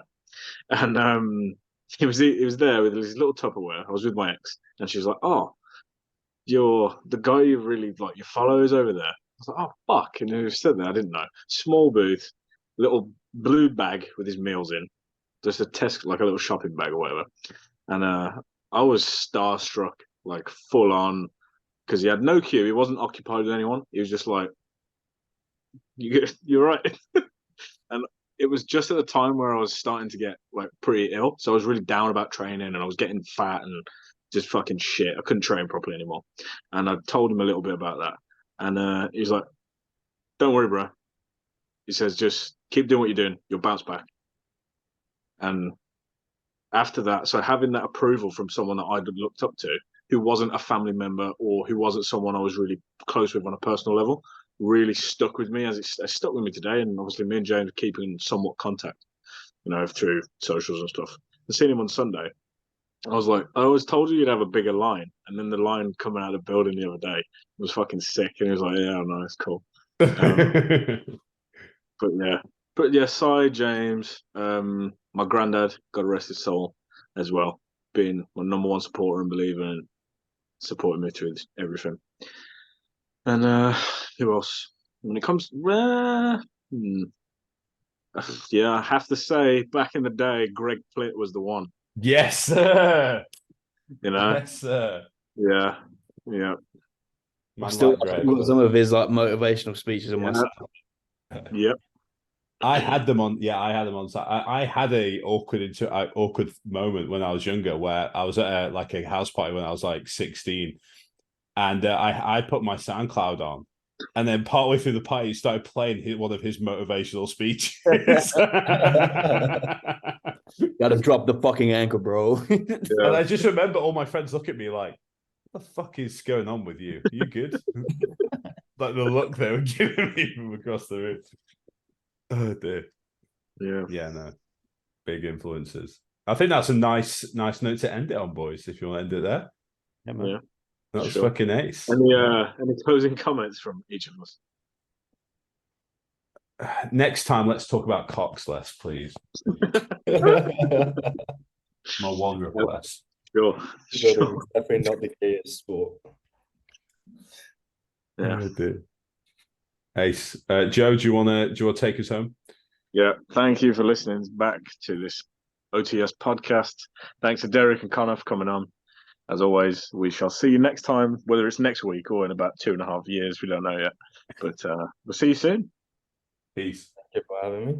and he was there with his little Tupperware. I was with my ex, and she was like, "Oh, you're the guy you really like. Your followers over there." I was like, "Oh fuck!" And he was stood there. I didn't know. Small booth, little blue bag with his meals in, just a test like a little shopping bag or whatever. And I was starstruck, like full on, because he had no cue. He wasn't occupied with anyone. He was just like, "You're right." And it was just at the time where I was starting to get like pretty ill, so I was really down about training, and I was getting fat and just fucking shit. I couldn't train properly anymore, and I told him a little bit about that, and he's like, "Don't worry, bro." He says, "Just keep doing what you're doing. You'll bounce back." And after that, so having that approval from someone that I'd looked up to, who wasn't a family member or who wasn't someone I was really close with on a personal level, really stuck with me as it stuck with me today. And obviously me and James are keeping somewhat contact, through socials and stuff. And seeing him on Sunday, I was like, I always told you you'd have a bigger line. And then the line coming out of the building the other day was fucking sick. And he was like, "Yeah, no, it's cool." But yeah, Cy, James, my granddad, God rest his soul, as well, being my number one supporter and believer and supporting me through everything. And who else? When it comes, yeah, I have to say, back in the day, Greg Plitt was the one. Yes, sir. Yes, sir. Yeah. I still got some of his like motivational speeches on my side. Yep. I had them on. Yeah, I had them on. I had a awkward moment when I was younger, where I was at a house party when I was like 16, and I put my SoundCloud on, and then partway through the party, he started playing one of his motivational speeches. Gotta drop the fucking anchor, bro. And I just remember all my friends look at me like, "What the fuck is going on with you? Are you good?" Like the look they were giving me from across the room. Oh dear. Yeah, no. Big influences. I think that's a nice note to end it on, boys, if you want to end it there. Yeah, man. Yeah. That was fucking ace. Any closing comments from each of us? Next time, let's talk about cocks less, please. My one request. Sure. Definitely not the gayest sport. Yeah. Oh, dear. Ace. Joe, do you want to take us home? Yeah, thank you for listening back to this OTS podcast. Thanks to Derek and Connor for coming on. As always, we shall see you next time, whether it's next week or in about 2.5 years. We don't know yet. But we'll see you soon. Peace. Thank you for having me.